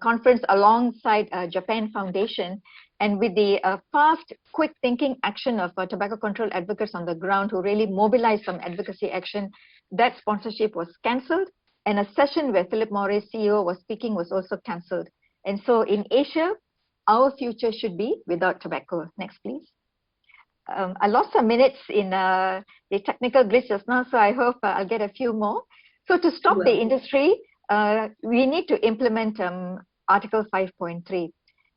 conference alongside Japan Foundation, and with the fast, quick thinking action of tobacco control advocates on the ground who really mobilized some advocacy action, that sponsorship was cancelled, and a session where Philip Morris, CEO, was speaking was also cancelled. And so in Asia, our future should be without tobacco. Next, please. I lost some minutes in the technical glitch just now, so I hope I'll get a few more. So to stop the industry, we need to implement Article 5.3.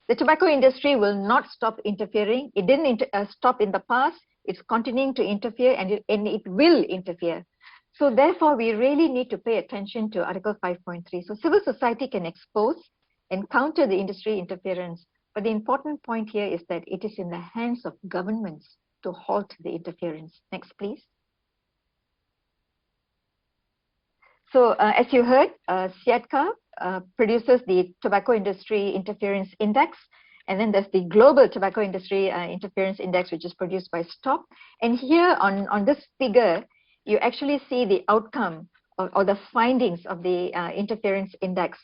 The tobacco industry will not stop interfering. It didn't stop in the past. It's continuing to interfere, and it will interfere. So therefore, we really need to pay attention to Article 5.3. So civil society can expose and counter the industry interference. But the important point here is that it is in the hands of governments to halt the interference. Next, please. So as you heard, SIATCA produces the Tobacco Industry Interference Index, and then there's the Global Tobacco Industry Interference Index, which is produced by STOP. And here on this figure, you actually see the outcome or the findings of the interference index.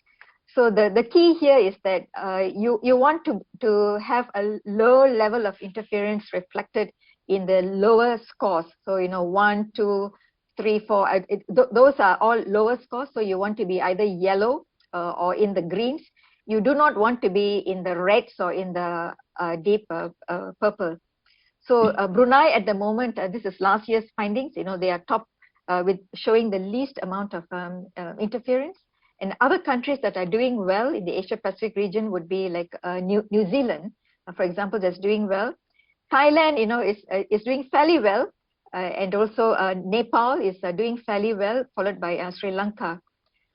So the key here is that you want to have a low level of interference reflected in the lower scores. So 1, 2, 3, 4. Those are all lower scores. So you want to be either yellow or in the greens. You do not want to be in the reds or in the deep purple. So Brunei at the moment, this is last year's findings. They are top with showing the least amount of interference. And other countries that are doing well in the Asia Pacific region would be like New Zealand, for example, that's doing well. Thailand, is doing fairly well, and also Nepal is doing fairly well, followed by Sri Lanka.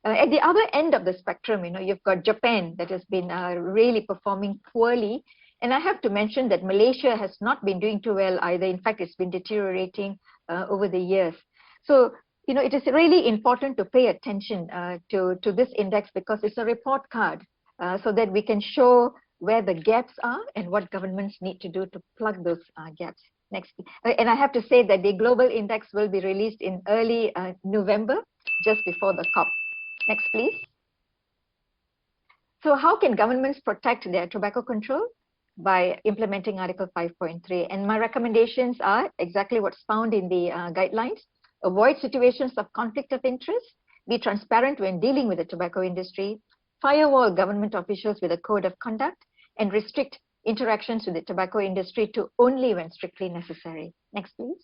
At the other end of the spectrum, you've got Japan that has been really performing poorly. And I have to mention that Malaysia has not been doing too well either. In fact, it's been deteriorating over the years. So, it is really important to pay attention to this index because it's a report card so that we can show where the gaps are and what governments need to do to plug those gaps. Next. And I have to say that the global index will be released in early November, just before the COP. Next, please. So how can governments protect their tobacco control? By implementing Article 5.3. And my recommendations are exactly what's found in the guidelines. Avoid situations of conflict of interest. Be transparent when dealing with the tobacco industry. Firewall government officials with a code of conduct. And restrict interactions with the tobacco industry to only when strictly necessary. Next, please.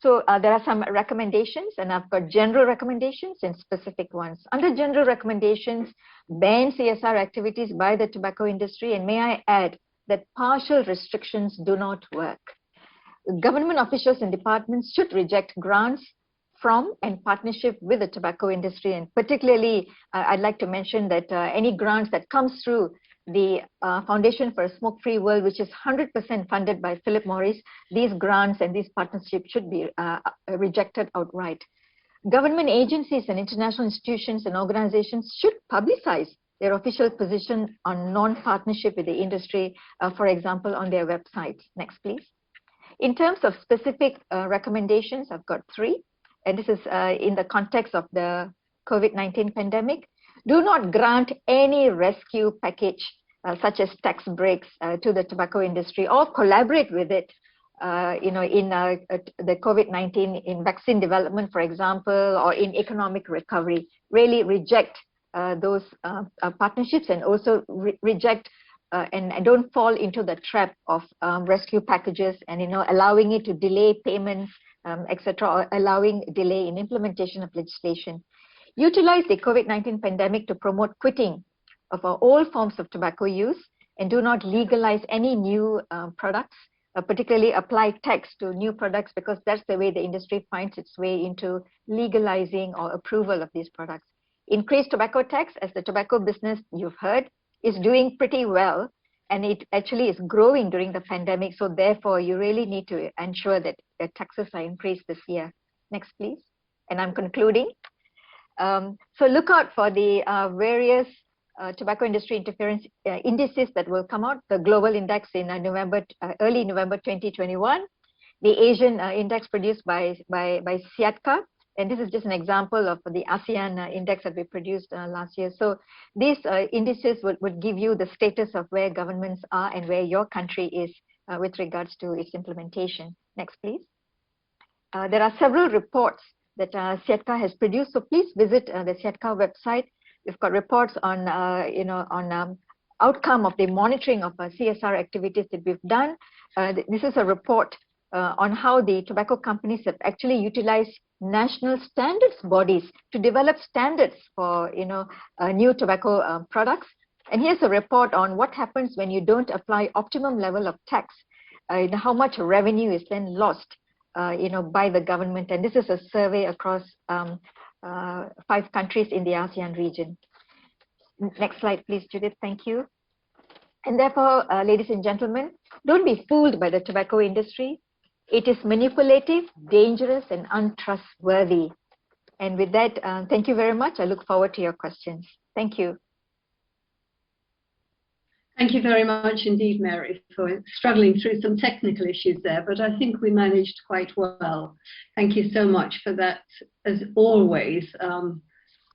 So there are some recommendations, and I've got general recommendations and specific ones. Under general recommendations, ban CSR activities by the tobacco industry, and may I add that partial restrictions do not work. Government officials and departments should reject grants from and partnership with the tobacco industry, and particularly I'd like to mention that any grants that comes through the Foundation for a Smoke-Free World, which is 100% funded by Philip Morris, these grants and these partnerships should be rejected outright. Government agencies and international institutions and organizations should publicize their official position on non-partnership with the industry, for example, on their websites. Next, please. In terms of specific recommendations, I've got 3, and this is in the context of the COVID-19 pandemic. Do not grant any rescue package, such as tax breaks to the tobacco industry, or collaborate with it, in the COVID-19 in vaccine development, for example, or in economic recovery. Really reject those partnerships, and also reject and don't fall into the trap of rescue packages and allowing it to delay payments, etc., or allowing delay in implementation of legislation. Utilize the COVID-19 pandemic to promote quitting of all forms of tobacco use, and do not legalize any new products, particularly apply tax to new products, because that's the way the industry finds its way into legalizing or approval of these products. Increase tobacco tax, as the tobacco business, you've heard, is doing pretty well. and it actually is growing during the pandemic. So therefore, you really need to ensure that the taxes are increased this year. Next, please. And I'm concluding. So look out for the various tobacco industry interference indices that will come out. The global index in early November 2021, the Asian index produced by SIATCA, and this is just an example of the ASEAN index that we produced last year. So these indices would give you the status of where governments are and where your country is with regards to its implementation. Next, please. There are several reports that SIATCA has produced, so please visit the SIATCA website. We've got reports on, outcome of the monitoring of CSR activities that we've done. This is a report on how the tobacco companies have actually utilized national standards bodies to develop standards for new tobacco products. And here's a report on what happens when you don't apply optimum level of tax, how much revenue is then lost by the government. And this is a survey across 5 countries in the ASEAN region. Next slide, please, Judith. Thank you. And therefore, ladies and gentlemen, don't be fooled by the tobacco industry. It is manipulative, dangerous, and untrustworthy. And with that, thank you very much. I look forward to your questions. Thank you. Thank you very much indeed, Mary, for struggling through some technical issues there, but I think we managed quite well. Thank you so much for that, as always.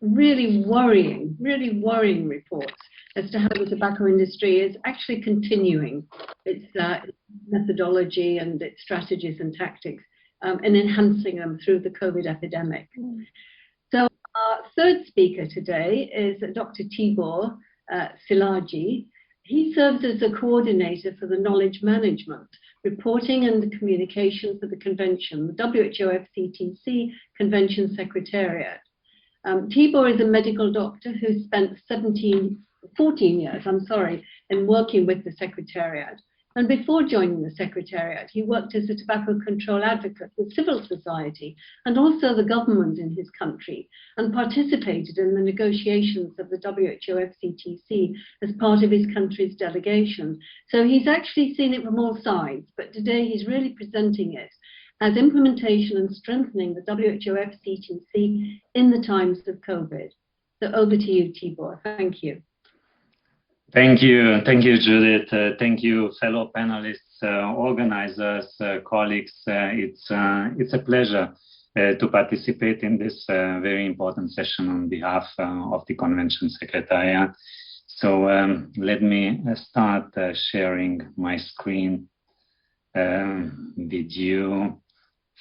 Really worrying reports as to how the tobacco industry is actually continuing its methodology and its strategies and tactics and enhancing them through the COVID epidemic. So our third speaker today is Dr. Tebor Silag. He serves as a coordinator for the knowledge management, reporting and communication for the convention, the WHO FCTC Convention Secretariat. Tebor is a medical doctor who spent 14 years, in working with the Secretariat. And before joining the Secretariat, he worked as a tobacco control advocate with civil society and also the government in his country, and participated in the negotiations of the WHO FCTC as part of his country's delegation. So he's actually seen it from all sides, but today he's really presenting it as implementation and strengthening the WHO FCTC in the times of COVID. So over to you, Tebor. Thank you. Thank you, Judith. Thank you, fellow panelists, organizers, colleagues. It's a pleasure to participate in this very important session on behalf of the Convention Secretariat. So let me start sharing my screen with you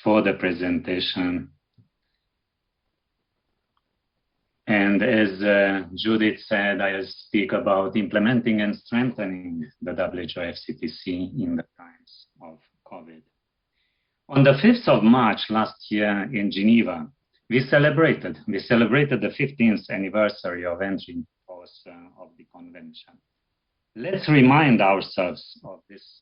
for the presentation. And as Judith said, I'll speak about implementing and strengthening the WHO FCTC in the times of COVID. On the 5th of March last year in Geneva, we celebrated the 15th anniversary of entry into force of the convention. Let's remind ourselves of this.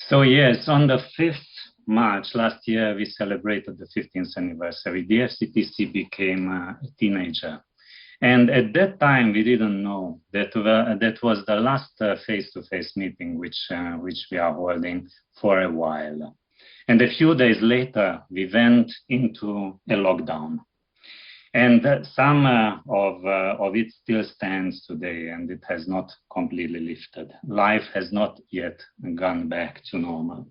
So yes, on the 5th March last year, we celebrated the 15th anniversary. The FCTC became a teenager. And at that time, we didn't know that that was the last face-to-face meeting which we are holding for a while. And a few days later, we went into a lockdown. And some of it still stands today, and it has not completely lifted. Life has not yet gone back to normal.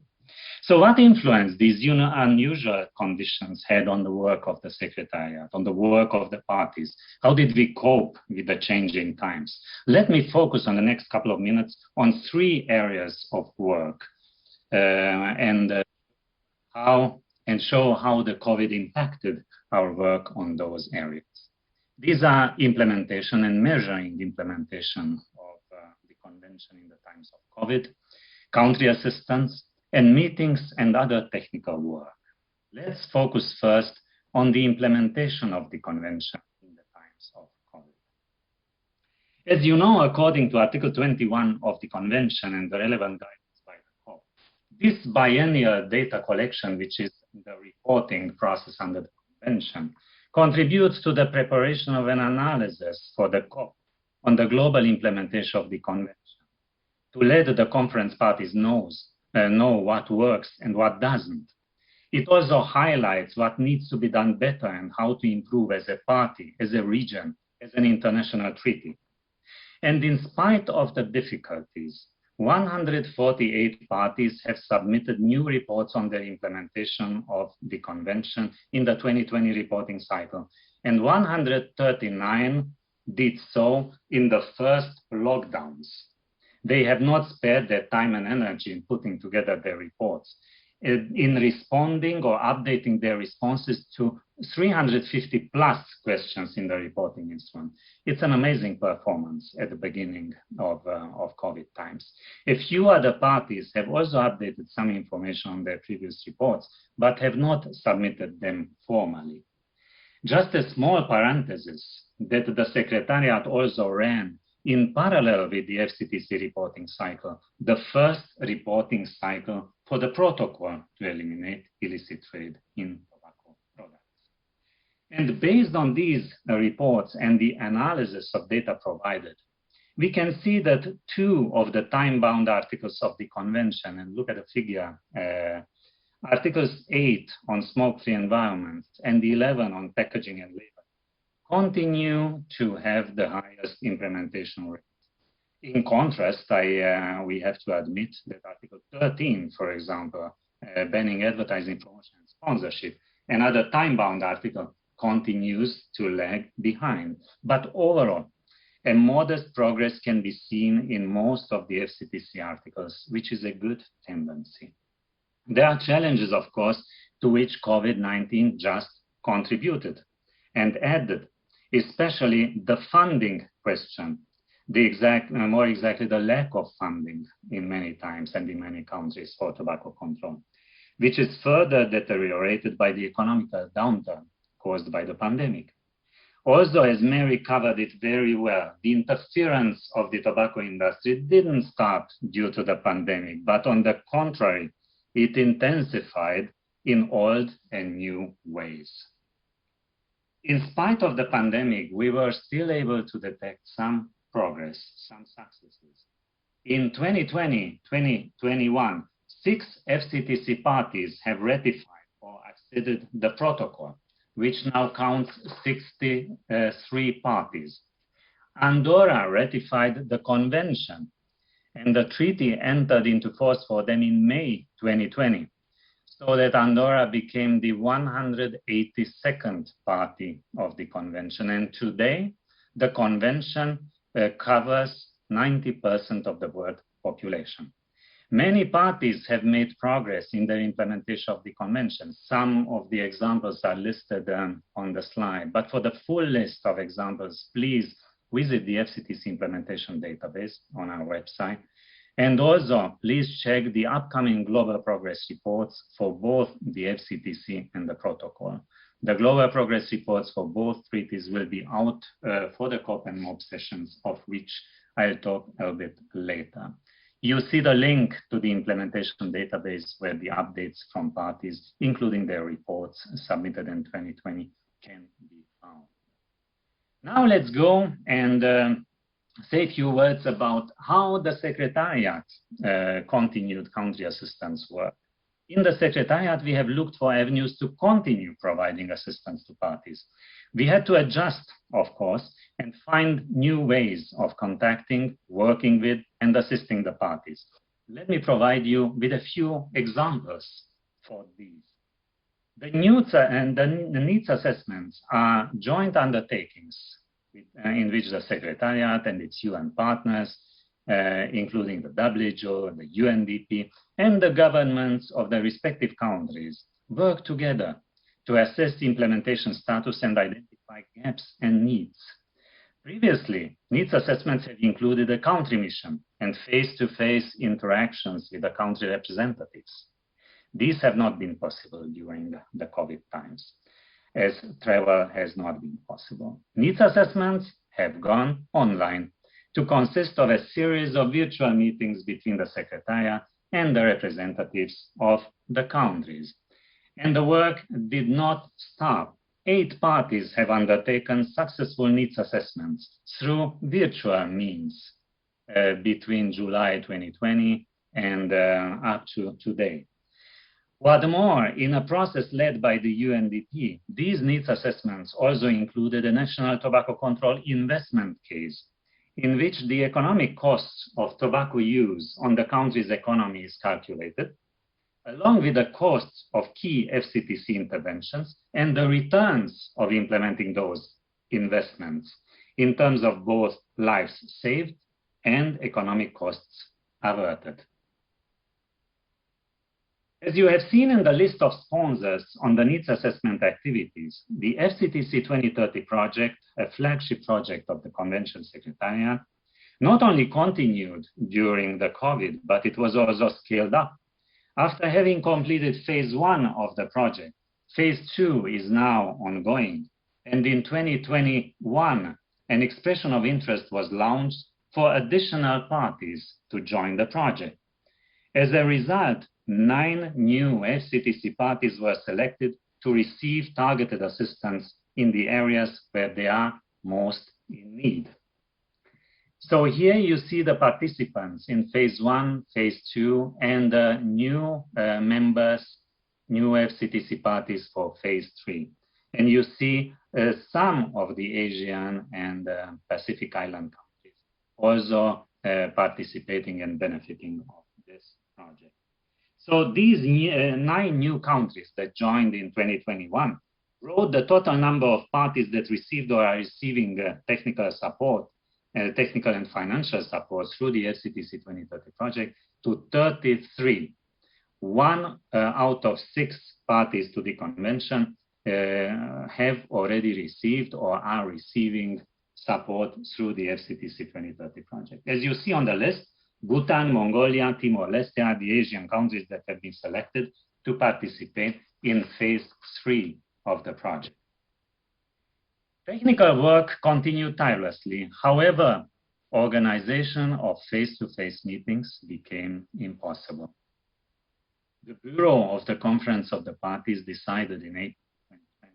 So what influence these unusual conditions had on the work of the Secretariat, on the work of the parties? How did we cope with the changing times? Let me focus on the next couple of minutes on 3 areas of work and show how the COVID impacted our work on those areas. These are implementation and measuring the implementation of the convention in the times of COVID, country assistance, and meetings and other technical work. Let's focus first on the implementation of the convention in the times of COVID. As you know, according to Article 21 of the convention and the relevant guidance by the COP, this biennial data collection, which is the reporting process under the convention, contributes to the preparation of an analysis for the COP on the global implementation of the convention, to let the conference parties know what works and what doesn't. It also highlights what needs to be done better and how to improve as a party, as a region, as an international treaty. And in spite of the difficulties, 148 parties have submitted new reports on their implementation of the convention in the 2020 reporting cycle, and 139 did so in the first lockdowns. They have not spared their time and energy in putting together their reports, in responding or updating their responses to 350 plus questions in the reporting instrument. It's an amazing performance at the beginning of COVID times. A few other parties have also updated some information on their previous reports, but have not submitted them formally. Just a small parenthesis that the Secretariat also ran in parallel with the FCTC reporting cycle, the first reporting cycle for the protocol to eliminate illicit trade in tobacco products. And based on these reports and the analysis of data provided, we can see that 2 of the time-bound articles of the convention, and look at the figure, Articles 8 on smoke-free environments and 11 on packaging and label, continue to have the highest implementation rate. In contrast, we have to admit that Article 13, for example, banning advertising, promotion, and sponsorship, another time-bound article, continues to lag behind. But overall, a modest progress can be seen in most of the FCTC articles, which is a good tendency. There are challenges, of course, to which COVID-19 just contributed and added, especially the funding question, more exactly the lack of funding in many times and in many countries for tobacco control, which is further deteriorated by the economical downturn caused by the pandemic. Also, as Mary covered it very well, the interference of the tobacco industry didn't start due to the pandemic, but on the contrary, it intensified in old and new ways. In spite of the pandemic, we were still able to detect some progress, some successes. In 2020-2021, 6 FCTC parties have ratified or acceded the protocol, which now counts 63 parties. Andorra ratified the convention, and the treaty entered into force for them in May 2020. So that Andorra became the 182nd party of the convention. And today, the convention covers 90% of the world population. Many parties have made progress in the implementation of the convention. Some of the examples are listed on the slide, but for the full list of examples, please visit the FCTC implementation database on our website. And also, please check the upcoming global progress reports for both the FCTC and the protocol. The global progress reports for both treaties will be out for the COP and MOP sessions, of which I'll talk a bit later. You see the link to the implementation database where the updates from parties, including their reports submitted in 2020, can be found. Now let's go and say a few words about how the Secretariat continued country assistance work. In the Secretariat, we have looked for avenues to continue providing assistance to parties. We had to adjust, of course, and find new ways of contacting, working with, and assisting the parties. Let me provide you with a few examples for these. The needs and the needs assessments are joint undertakings in which the Secretariat and its UN partners, including the WHO, the UNDP, and the governments of the respective countries, work together to assess the implementation status and identify gaps and needs. Previously, needs assessments have included a country mission and face-to-face interactions with the country representatives. These have not been possible during the COVID times, as travel has not been possible. Needs assessments have gone online to consist of a series of virtual meetings between the Secretariat and the representatives of the countries. And the work did not stop. 8 parties have undertaken successful needs assessments through virtual means between July 2020 and up to today. What more, in a process led by the UNDP, these needs assessments also included a national tobacco control investment case, in which the economic costs of tobacco use on the country's economy is calculated, along with the costs of key FCTC interventions and the returns of implementing those investments in terms of both lives saved and economic costs averted. As you have seen in the list of sponsors on the needs assessment activities, the FCTC 2030 project, a flagship project of the Convention Secretariat, not only continued during the COVID, but it was also scaled up. After having completed phase 1 of the project, phase 2 is now ongoing. And in 2021, an expression of interest was launched for additional parties to join the project. As a result, 9 new FCTC parties were selected to receive targeted assistance in the areas where they are most in need. So here you see the participants in phase 1, phase 2, and the new members, new FCTC parties for phase 3. And you see some of the Asian and Pacific Island countries also participating and benefiting of this project. So these 9 new countries that joined in 2021 brought the total number of parties that received or are receiving technical support, technical and financial support through the FCTC 2030 project to 33. 1 out of 6 parties to the convention have already received or are receiving support through the FCTC 2030 project. As you see on the list, Bhutan, Mongolia, Timor-Leste are the Asian countries that have been selected to participate in phase 3 of the project. Technical work continued tirelessly. However, organization of face-to-face meetings became impossible. The Bureau of the Conference of the Parties decided in April 2020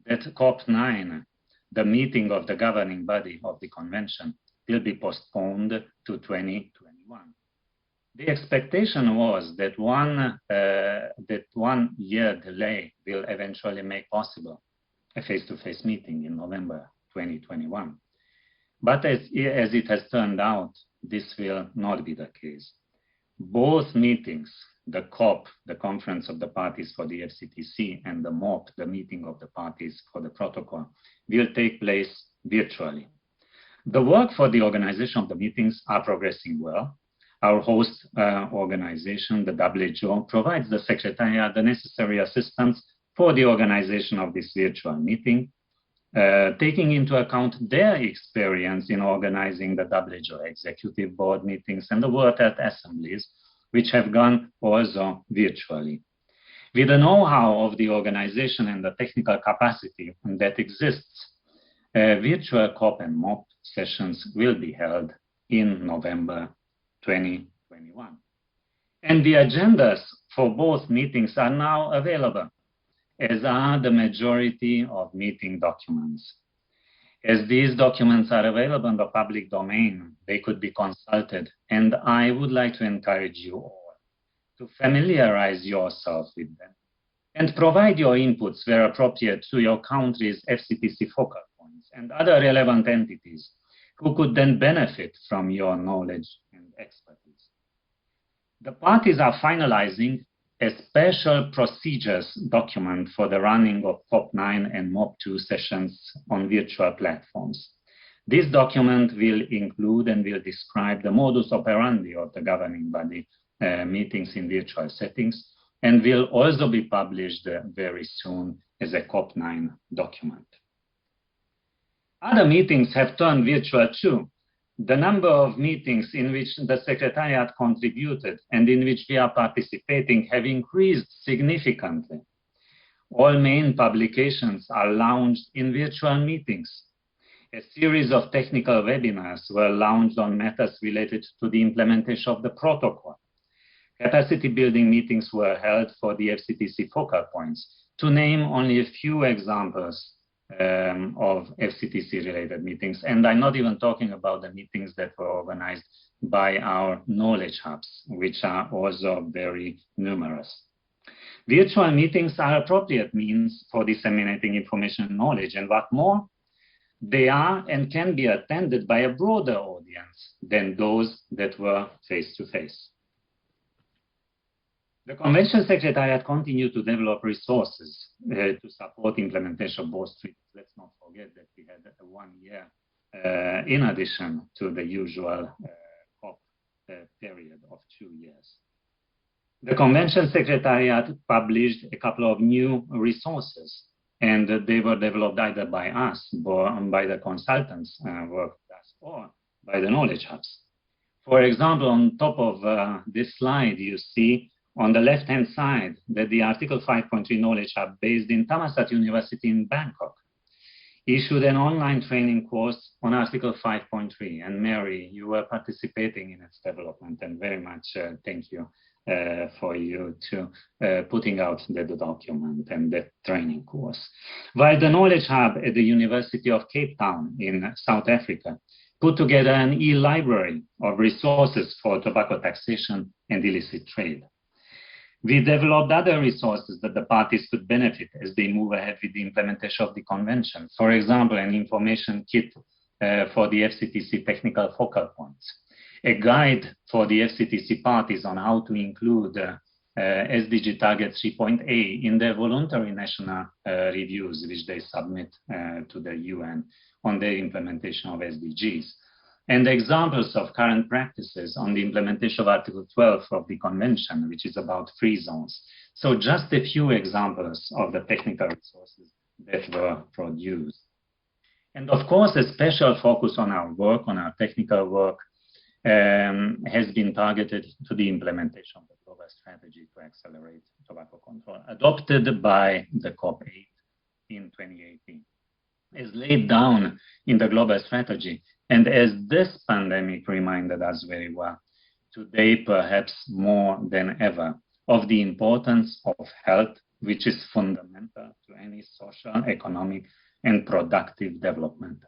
that COP9, the meeting of the governing body of the convention, will be postponed to 2021. The expectation was that one year delay will eventually make possible a face-to-face meeting in November 2021. But as it has turned out, this will not be the case. Both meetings, the COP, the Conference of the Parties for the FCTC, and the MOP, the meeting of the parties for the protocol, will take place virtually. The work for the organization of the meetings are progressing well. Our host organization, the WHO, provides the Secretariat the necessary assistance for the organization of this virtual meeting, taking into account their experience in organizing the WHO Executive Board meetings and the World Health Assemblies, which have gone also virtually. With the know-how of the organization and the technical capacity that exists, virtual COP and MOP sessions will be held in November 2021. And the agendas for both meetings are now available, as are the majority of meeting documents. As these documents are available in the public domain, they could be consulted, and I would like to encourage you all to familiarize yourself with them and provide your inputs where appropriate to your country's FCTC focal points and other relevant entities who could then benefit from your knowledge and expertise. The parties are finalizing a special procedures document for the running of COP9 and MOP2 sessions on virtual platforms. This document will include and will describe the modus operandi of the governing body meetings in virtual settings, and will also be published very soon as a COP9 document. Other meetings have turned virtual too. The number of meetings in which the Secretariat contributed and in which we are participating have increased significantly. All main publications are launched in virtual meetings. A series of technical webinars were launched on matters related to the implementation of the protocol. Capacity building meetings were held for the FCTC focal points, to name only a few examples of FCTC-related meetings. And I'm not even talking about the meetings that were organized by our knowledge hubs, which are also very numerous. Virtual meetings are appropriate means for disseminating information and knowledge, and what more, they are and can be attended by a broader audience than those that were face-to-face. The Convention Secretariat continued to develop resources to support implementation of both treaties. Let's not forget that we had 1 year in addition to the usual COP period of 2 years. The Convention Secretariat published a couple of new resources, and they were developed either by us or by the consultants worked with us or by the knowledge hubs. For example, on top of this slide, you see on the left-hand side that the Article 5.3 Knowledge Hub, based in Thammasat University in Bangkok, issued an online training course on Article 5.3. And Mary, you were participating in its development, and very much thank you for you to putting out the document and the training course. While the Knowledge Hub at the University of Cape Town in South Africa put together an e-library of resources for tobacco taxation and illicit trade. We developed other resources that the parties could benefit as they move ahead with the implementation of the convention. For example, an information kit for the FCTC technical focal points, a guide for the FCTC parties on how to include SDG target 3.A in their voluntary national reviews, which they submit to the UN on their implementation of SDGs. And examples of current practices on the implementation of Article 12 of the Convention, which is about free zones. So just a few examples of the technical resources that were produced. And of course, a special focus on our work, on our technical work, has been targeted to the implementation of the global strategy to accelerate tobacco control, adopted by the COP8 in 2018. As laid down in the global strategy, and as this pandemic reminded us very well, today perhaps more than ever, of the importance of health, which is fundamental to any social, economic, and productive development.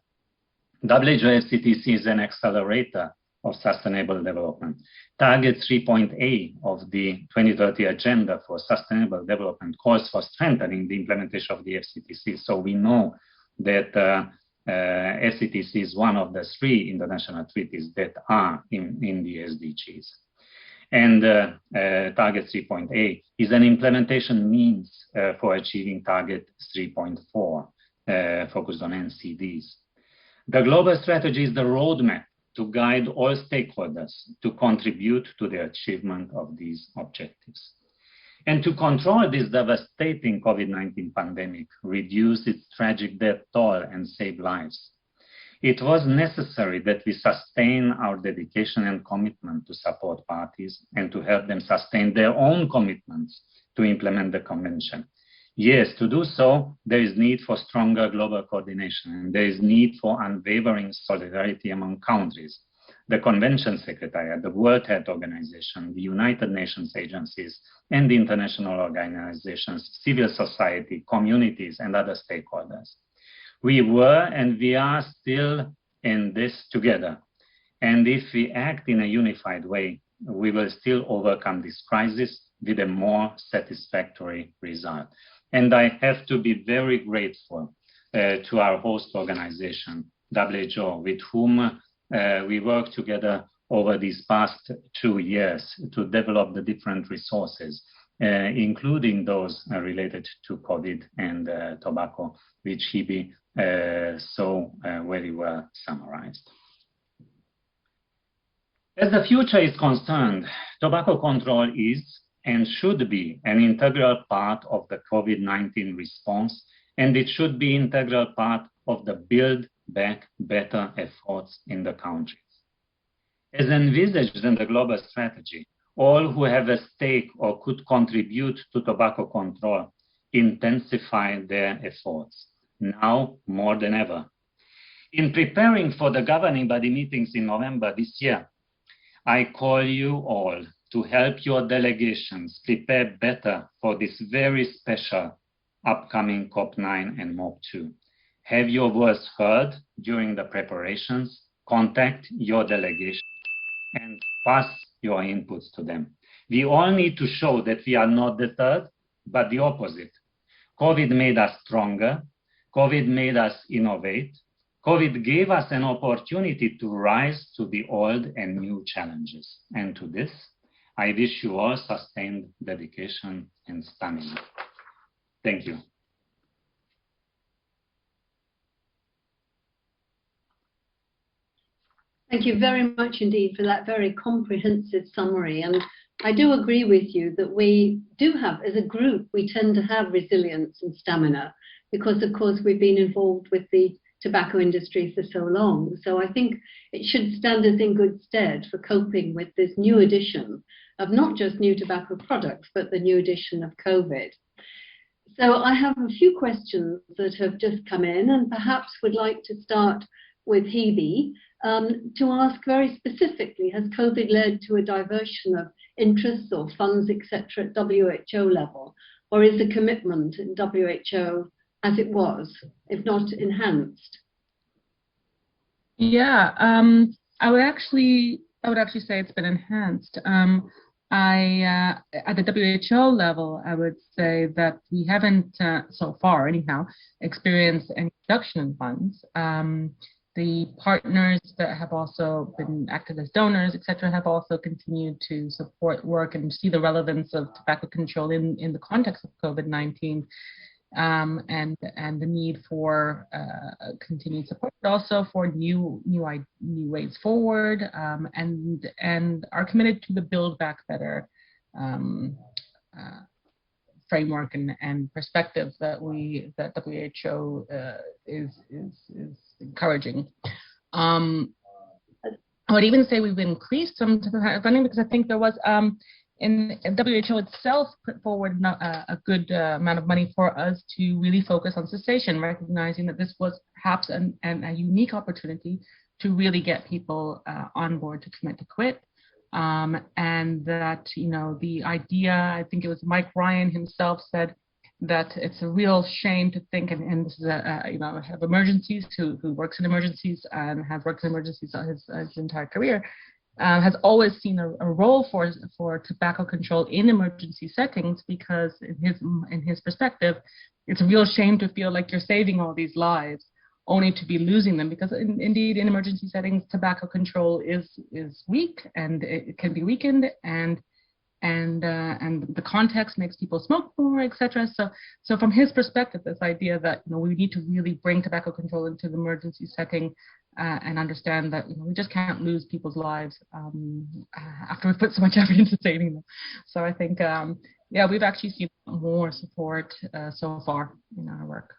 WHOFCTC is an accelerator of sustainable development. Target 3.A of the 2030 Agenda for Sustainable Development calls for strengthening the implementation of the FCTC. So we know that FCTC is one of the 3 international treaties that are in the SDGs. And Target 3.A is an implementation means for achieving Target 3.4, focused on NCDs. The global strategy is the roadmap to guide all stakeholders to contribute to the achievement of these objectives. And to control this devastating COVID-19 pandemic, reduce its tragic death toll, and save lives, it was necessary that we sustain our dedication and commitment to support parties and to help them sustain their own commitments to implement the convention. Yes, to do so, there is need for stronger global coordination, and there is need for unwavering solidarity among countries. The Convention Secretariat, the World Health Organization, the United Nations agencies, and the international organizations, civil society, communities, and other stakeholders. We were and we are still in this together. And if we act in a unified way, we will still overcome this crisis with a more satisfactory result. And I have to be very grateful to our host organization, WHO, with whom we worked together over these past 2 years to develop the different resources, including those related to COVID and tobacco, which Hebe so very well summarized. As the future is concerned, tobacco control is and should be an integral part of the COVID-19 response, and it should be an integral part of the Build Back Better efforts in the countries. As envisaged in the global strategy, all who have a stake or could contribute to tobacco control intensify their efforts, now more than ever. In preparing for the governing body meetings in November this year, I call you all to help your delegations prepare better for this very special upcoming COP9 and MOP2. Have your voice heard during the preparations, contact your delegation, and pass your inputs to them. We all need to show that we are not deterred, but the opposite. COVID made us stronger. COVID made us innovate. COVID gave us an opportunity to rise to the old and new challenges. And to this, I wish you all sustained dedication and stamina. Thank you. Thank you very much indeed for that very comprehensive summary. And I do agree with you that we do have, as a group, we tend to have resilience and stamina because, of course, we've been involved with the tobacco industry for so long. So I think it should stand us in good stead for coping with this new edition of not just new tobacco products, but the new edition of COVID. So I have a few questions that have just come in and perhaps would like to start with Hebe to ask very specifically, has COVID led to a diversion of interests or funds, etc., at WHO level? Or is the commitment in WHO as it was, if not enhanced? Yeah, I would actually say it's been enhanced. At the WHO level, I would say that we haven't, so far anyhow, experienced any reduction in funds. The partners that have also been active as donors, etc., have also continued to support work and see the relevance of tobacco control in the context of COVID-19 and the need for continued support, but also for new ways forward, and are committed to the Build Back Better framework and perspective that WHO is encouraging. I would even say we've increased some funding because I think there was in WHO itself put forward a good amount of money for us to really focus on cessation, recognizing that this was perhaps a unique opportunity to really get people on board to commit to quit. And that, you know, the idea, I think it was Mike Ryan himself said that it's a real shame to think, and this is have emergencies, who works in emergencies and has worked in emergencies his entire career, has always seen a role for tobacco control in emergency settings, because in his perspective, it's a real shame to feel like you're saving all these lives only to be losing them, because indeed in emergency settings, tobacco control is weak and it can be weakened, and the context makes people smoke more, etc. So from his perspective, this idea that we need to really bring tobacco control into the emergency setting and understand that we just can't lose people's lives after we put so much effort into saving them. So I think we've actually seen more support so far in our work.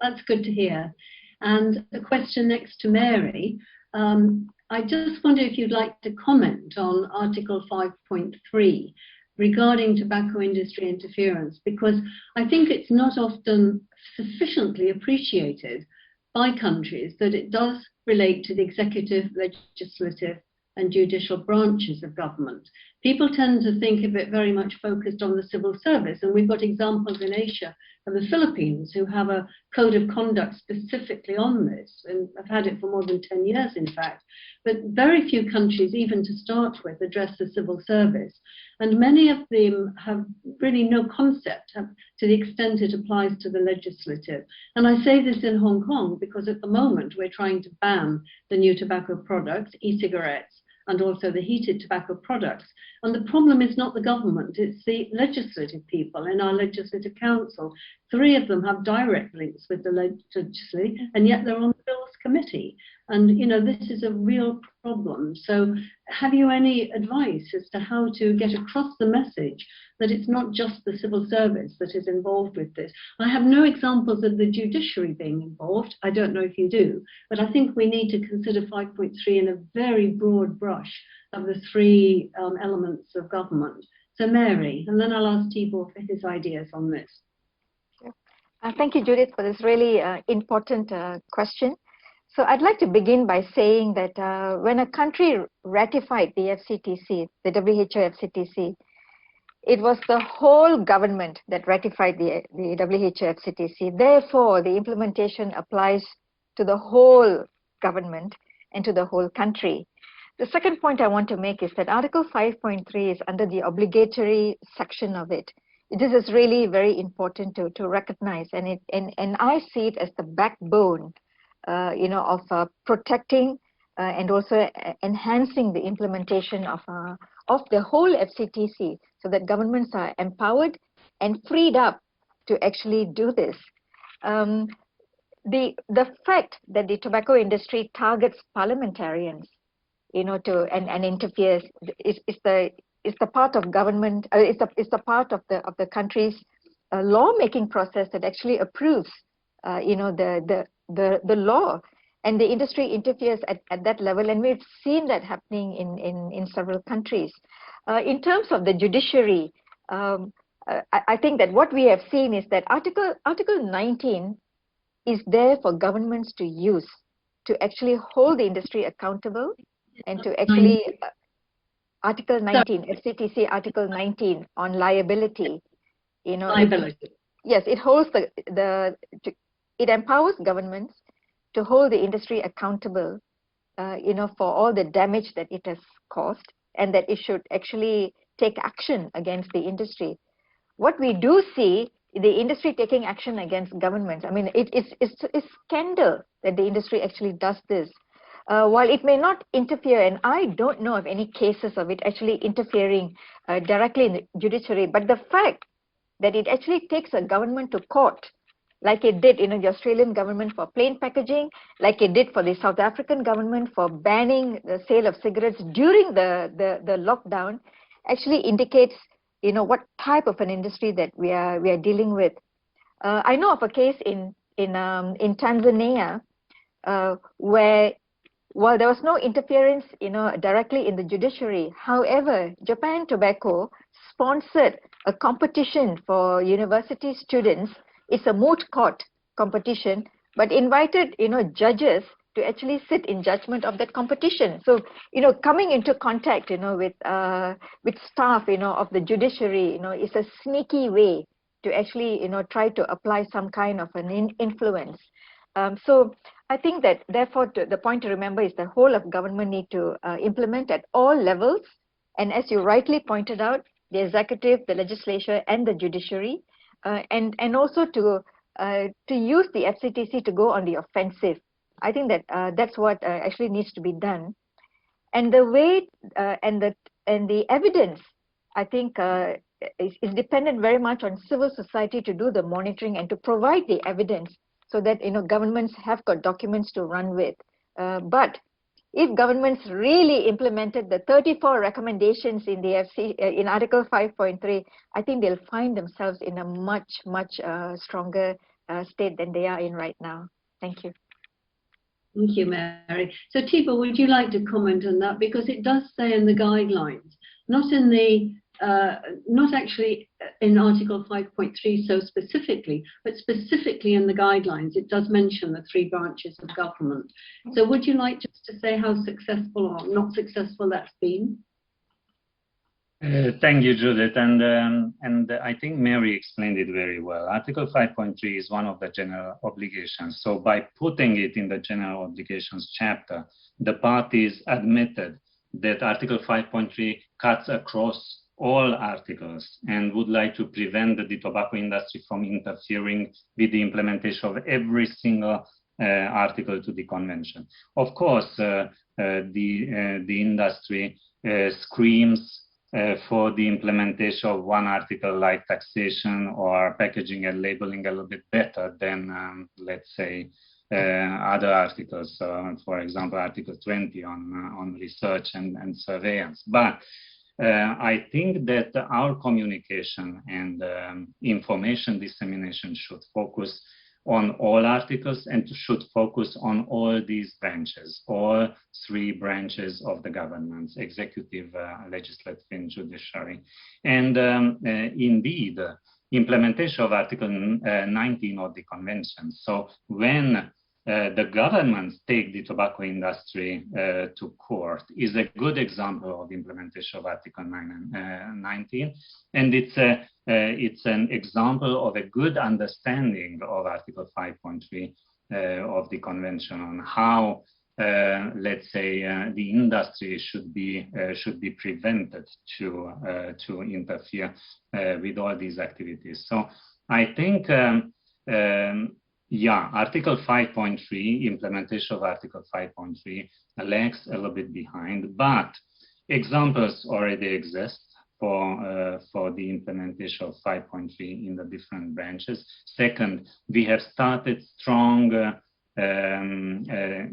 That's good to hear. And a question next to Mary. I just wonder if you'd like to comment on Article 5.3 regarding tobacco industry interference, because I think it's not often sufficiently appreciated by countries that it does relate to the executive, legislative, and judicial branches of government. People tend to think of it very much focused on the civil service, and we've got examples in Asia of the Philippines who have a code of conduct specifically on this, and I've had it for more than 10 years, in fact. But very few countries, even to start with, address the civil service, and many of them have really no concept to the extent it applies to the legislative. And I say this in Hong Kong because at the moment we're trying to ban the new tobacco products, e-cigarettes, and also the heated tobacco products. And the problem is not the government, it's the legislative people in our legislative council. 3 of them have direct links with the legislature, and yet they're on the Bills Committee. And, you know, this is a real problem. So have you any advice as to how to get across the message that it's not just the civil service that is involved with this? I have no examples of the judiciary being involved. I don't know if you do, but I think we need to consider 5.3 in a very broad brush of the 3 elements of government. So Mary, and then I'll ask Tebor for his ideas on this. Thank you, Judith, for this really important question. So I'd like to begin by saying that when a country ratified the FCTC, the WHO FCTC, it was the whole government that ratified the WHO FCTC. Therefore, the implementation applies to the whole government and to the whole country. The second point I want to make is that Article 5.3 is under the obligatory section of it. This is really very important to recognize, and I see it as the backbone of protecting and also enhancing the implementation of the whole FCTC, so that governments are empowered and freed up to actually do this. The fact that the tobacco industry targets parliamentarians, and interferes is the part of government. Is the part of the country's lawmaking process that actually approves, the law, and the industry interferes at that level, and we've seen that happening in several countries. In terms of the judiciary, I think that what we have seen is that Article 19 is there for governments to use to actually hold the industry accountable and to actually Article 19, FCTC Article 19 on liability. Liability. Yes, it holds it empowers governments to hold the industry accountable, for all the damage that it has caused, and that it should actually take action against the industry. What we do see, the industry taking action against governments, I mean, it's scandal that the industry actually does this. While it may not interfere, and I don't know of any cases of it actually interfering directly in the judiciary, but the fact that it actually takes a government to court, like it did in the Australian government for plain packaging, like it did for the South African government for banning the sale of cigarettes during the lockdown, actually indicates, what type of an industry that we are dealing with. I know of a case in Tanzania where, while there was no interference, directly in the judiciary, however, Japan Tobacco sponsored a competition for university students. It's a moot court competition, but invited, judges to actually sit in judgment of that competition. So, coming into contact, with staff, of the judiciary, is a sneaky way to actually, try to apply some kind of an influence. So I think that, therefore, the point to remember is the whole of government need to implement at all levels. And as you rightly pointed out, the executive, the legislature, and the judiciary, and also to use the FCTC to go on the offensive. I think that that's what actually needs to be done. And the way and the evidence, I think, is dependent very much on civil society to do the monitoring and to provide the evidence, so that governments have got documents to run with. But if governments really implemented the 34 recommendations in the in Article 5.3, I think they'll find themselves in a much stronger state than they are in right now. Thank you. Thank you, Mary. So Tebor, would you like to comment on that? Because it does say in the guidelines, not in the not actually in Article 5.3 so specifically, but specifically in the guidelines, it does mention the 3 branches of government. So would you like just to say how successful or not successful that's been? Thank you, Judith. And I think Mary explained it very well. Article 5.3 is one of the general obligations. So by putting it in the general obligations chapter, the parties admitted that Article 5.3 cuts across all articles and would like to prevent the tobacco industry from interfering with the implementation of every single article to the convention. Of course, the industry screams for the implementation of one article like taxation or packaging and labeling a little bit better than, let's say, other articles, for example, Article 20 on research and surveillance. But I think that our communication and information dissemination should focus on all articles and should focus on all these branches, all three branches of the government: executive, legislative, and judiciary. And indeed, implementation of Article 19 of the Convention. So when the governments take the tobacco industry to court is a good example of implementation of Article 19, and it's an example of a good understanding of Article 5.3 of the Convention on how, let's say, the industry should be prevented to interfere with all these activities. So I think. Yeah, Article 5.3, implementation of Article 5.3 lags a little bit behind, but examples already exist for the implementation of 5.3 in the different branches. Second, we have started strong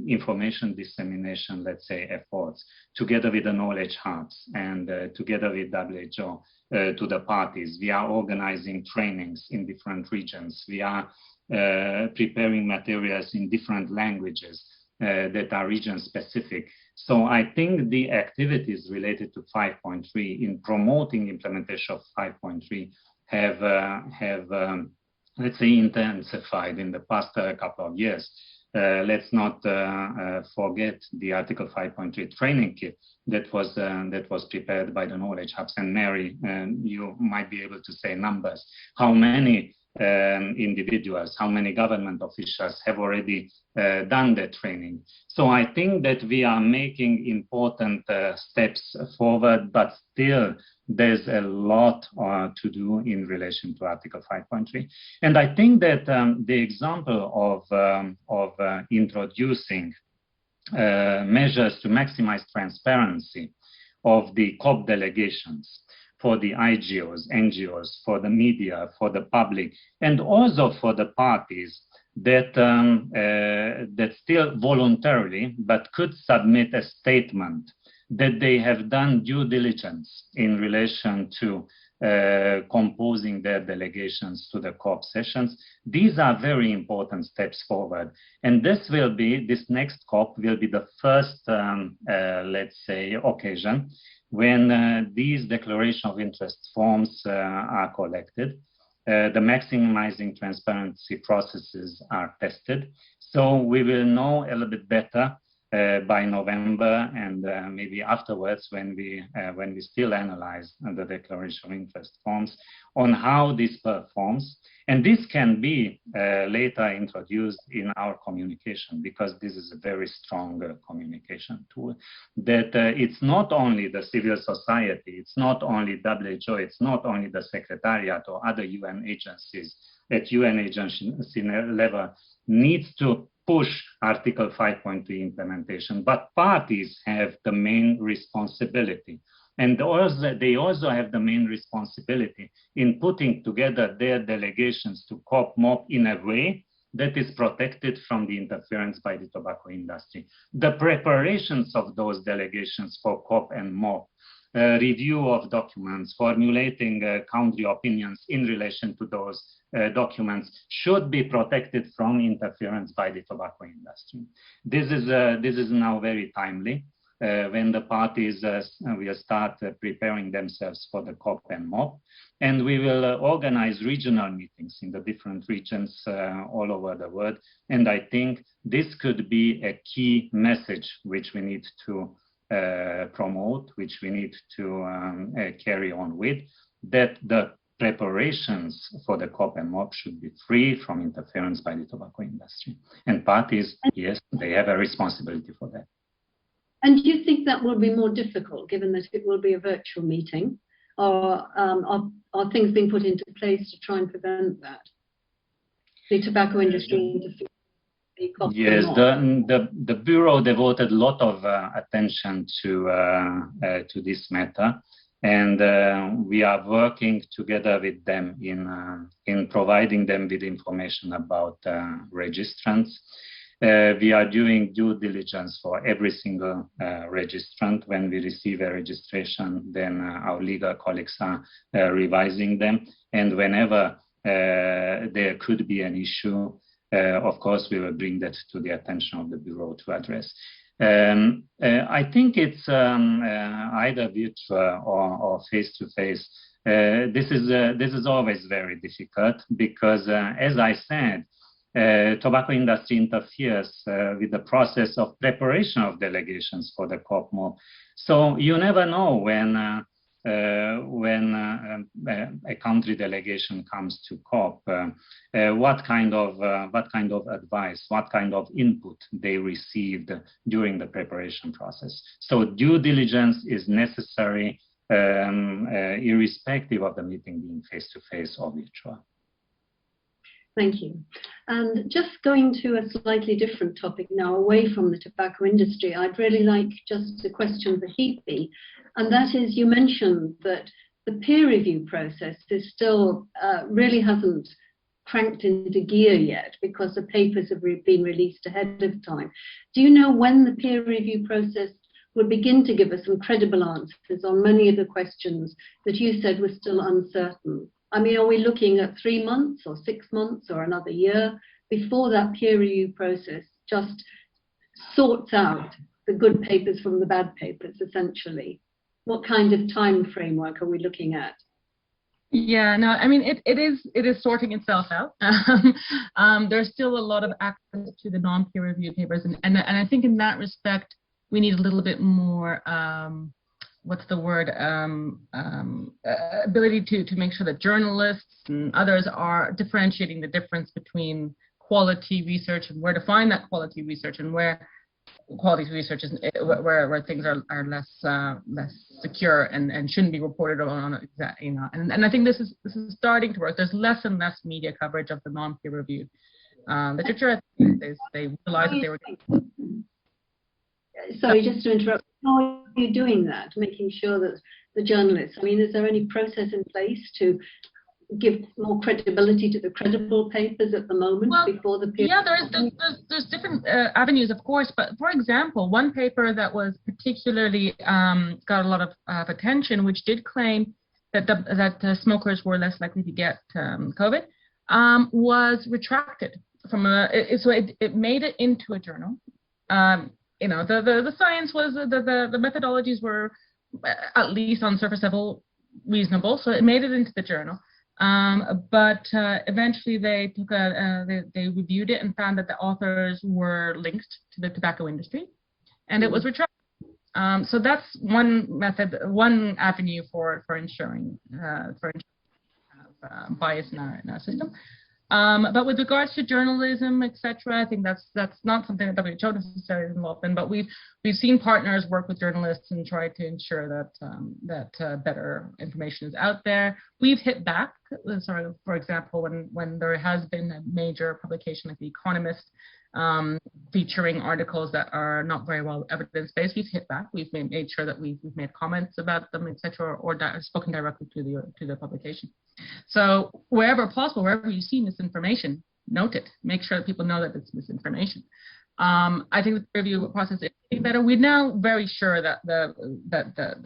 information dissemination, let's say, efforts together with the knowledge hubs and together with WHO to the parties. We are organizing trainings in different regions. We are preparing materials in different languages that are region specific. So I think the activities related to 5.3 in promoting implementation of 5.3 have let's say, intensified in the past couple of years. Let's not forget the Article 5.3 training kit that was prepared by the knowledge hubs. And Mary, you might be able to say numbers. How many individuals, how many government officials have already done that training? So I think that we are making important steps forward, but still there's a lot to do in relation to Article 5.3. And I think that the example of introducing measures to maximize transparency of the COP delegations for the IGOs, NGOs, for the media, for the public, and also for the parties that still voluntarily, but could submit a statement that they have done due diligence in relation to composing their delegations to the COP sessions. These are very important steps forward. And this next COP will be the first, let's say, occasion when these declaration of interest forms are collected. The maximizing transparency processes are tested. So we will know a little bit better by November and maybe afterwards when we still analyze the declaration of interest forms on how this performs. And this can be later introduced in our communication, because this is a very strong communication tool, that it's not only the civil society, it's not only WHO, it's not only the Secretariat or other UN agencies at UN agency level needs to push Article 5.3 implementation, but parties have the main responsibility. And they also have the main responsibility in putting together their delegations to COP MOP in a way that is protected from the interference by the tobacco industry. The preparations of those delegations for COP and MOP, review of documents, formulating country opinions in relation to those documents should be protected from interference by the tobacco industry. This is now very timely when the parties will start preparing themselves for the COP and MOP, and we will organize regional meetings in the different regions all over the world. And I think this could be a key message which we need to promote, which we need to carry on with, that the preparations for the COP and MOP should be free from interference by the tobacco industry. And parties, yes, they have a responsibility for that. And do you think that will be more difficult, given that it will be a virtual meeting? Or are things being put into place to try and prevent that? The tobacco industry interference? Yes, the Bureau devoted a lot of attention to this matter, and we are working together with them in providing them with information about registrants. We are doing due diligence for every single registrant. When we receive a registration, then our legal colleagues are revising them, and whenever there could be an issue, of course, we will bring that to the attention of the Bureau to address. I think it's either virtual or face-to-face. This is always very difficult because, as I said, tobacco industry interferes with the process of preparation of delegations for the COP MOP. So you never know when a country delegation comes to COP, what kind of advice, what kind of input they received during the preparation process. So due diligence is necessary, irrespective of the meeting being face-to-face or virtual. Thank you. And just going to a slightly different topic now, away from the tobacco industry, I'd really like just a question for Hipi, and that is, you mentioned that the peer review process is still really hasn't cranked into gear yet because the papers have been released ahead of time. Do you know when the peer review process will begin to give us some credible answers on many of the questions that you said were still uncertain? I mean, are we looking at 3 months or 6 months or another year before that peer review process just sorts out the good papers from the bad papers, essentially? What kind of time framework are we looking at? Yeah, no, I mean, it is sorting itself out. There's still a lot of access to the non-peer reviewed papers, and I think in that respect, we need a little bit more, what's the word, ability to make sure that journalists and others are differentiating the difference between quality research and where to find that quality research and where quality research is where things are less secure and shouldn't be reported on, you know. And I think this is starting to work. There's less and less media coverage of the non-peer reviewed literature. They realized that they were. Sorry, just to interrupt. How are you doing that? Making sure that the journalists, I mean, is there any process in place to give more credibility to the credible papers at the moment before the peer? Yeah, there's different avenues, of course. But for example, one paper that was particularly got a lot of attention, which did claim that smokers were less likely to get COVID, was retracted from so it made it into a journal. You know, the science was the methodologies were at least on surface level reasonable, so it made it into the journal. But eventually they took they reviewed it and found that the authors were linked to the tobacco industry, and it was retracted. So that's one method, one avenue for ensuring bias in our system. But with regards to journalism, etc., I think that's not something that WHO necessarily is involved in. But we've seen partners work with journalists and try to ensure that better information is out there. We've hit back. For example, when there has been a major publication like The Economist featuring articles that are not very well evidence-based, we've hit back. We've made sure that we've made comments about them, etc., or spoken directly to the publication. So wherever possible, wherever you see misinformation, note it. Make sure that people know that it's misinformation. I think the review process is getting better. We're now very sure that the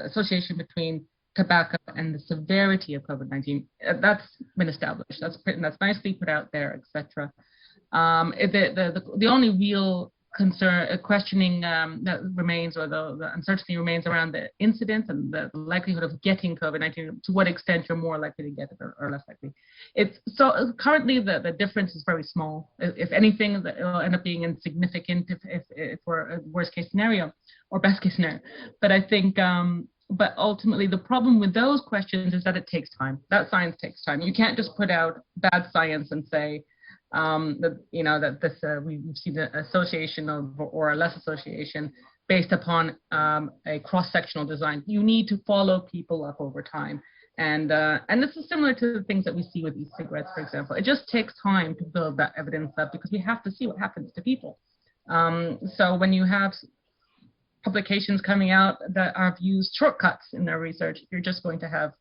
association between tobacco and the severity of COVID-19, that's been established. That's nicely put out there, etc. The only real questioning that remains, or the uncertainty remains around the incidence and the likelihood of getting COVID-19, to what extent you're more likely to get it or less likely. So currently the difference is very small. If anything, it will end up being insignificant if we're a worst case scenario. or best case scenario. But I think, but ultimately the problem with those questions is that it takes time. That science takes time. You can't just put out bad science and say that, you know, that this we've seen an association of, or a less association based upon a cross-sectional design. You need to follow people up over time. And this is similar to the things that we see with e-cigarettes, for example. It just takes time to build that evidence up because we have to see what happens to people. So when you have publications coming out that have used shortcuts in their research, you're just going to have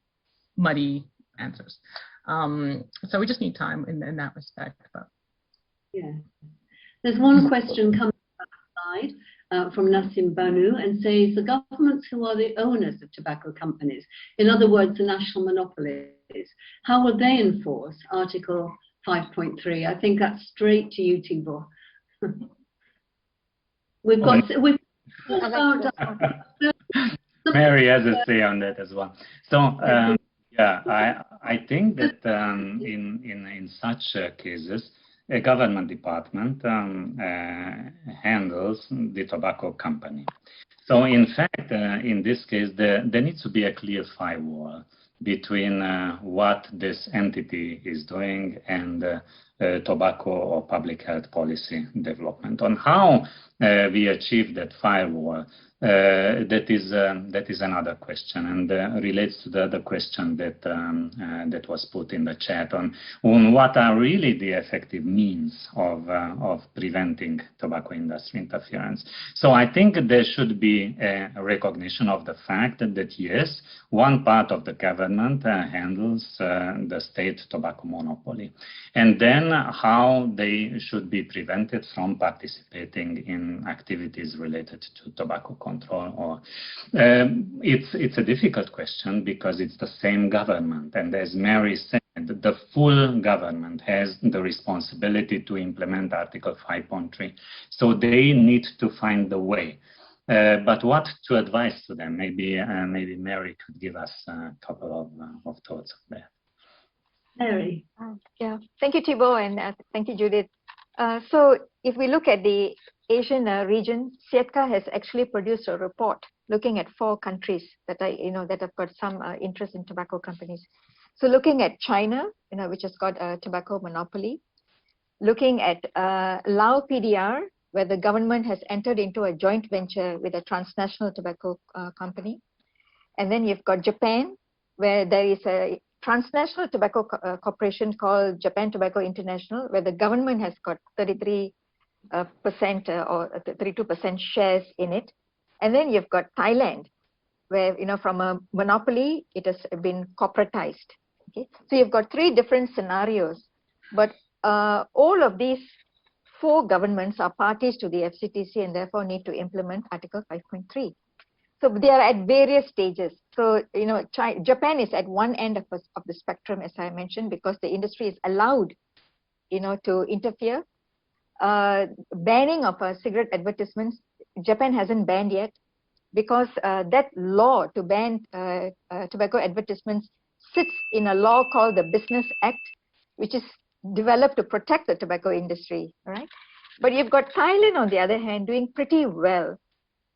muddy answers. So we just need time in that respect. But. Yeah. There's one question coming outside. From Nassim Banu, and says the governments who are the owners of tobacco companies, in other words, the national monopolies, how will they enforce Article 5.3? I think that's straight to you, Tebor. We've Mary has a say on that as well. So yeah, I think that in such cases, a government department handles the tobacco company. So in fact, in this case, there needs to be a clear firewall between what this entity is doing and tobacco or public health policy development. On how we achieve that firewall, that is another question, and relates to the other question that was put in the chat on what are really the effective means of preventing tobacco industry interference. So I think there should be a recognition of the fact that yes, one part of the government handles the state tobacco monopoly, and then how they should be prevented from participating in activities related to tobacco control. Or it's a difficult question because it's the same government, and as Mary said, the full government has the responsibility to implement Article 5.3. So they need to find the way. But what to advise to them? Maybe Mary could give us a couple of thoughts on that. Mary. Yeah, thank you, Tebor, and thank you, Judith. So if we look at the Asian region, SIATCA has actually produced a report looking at 4 countries that that have got some interest in tobacco companies. So looking at China, which has got a tobacco monopoly, looking at Lao PDR, where the government has entered into a joint venture with a transnational tobacco company, and then you've got Japan, where there is a transnational tobacco corporation called Japan Tobacco International, where the government has got 33% or 32% shares in it. And then you've got Thailand, where from a monopoly it has been corporatized. Okay, so you've got 3 different scenarios, but all of these 4 governments are parties to the FCTC and therefore need to implement Article 5.3. So they are at various stages. So Japan is at one end of the spectrum, as I mentioned, because the industry is allowed to interfere. Banning of cigarette advertisements, Japan hasn't banned yet, because that law to ban tobacco advertisements sits in a law called the Business Act, which is developed to protect the tobacco industry, right? But you've got Thailand, on the other hand, doing pretty well.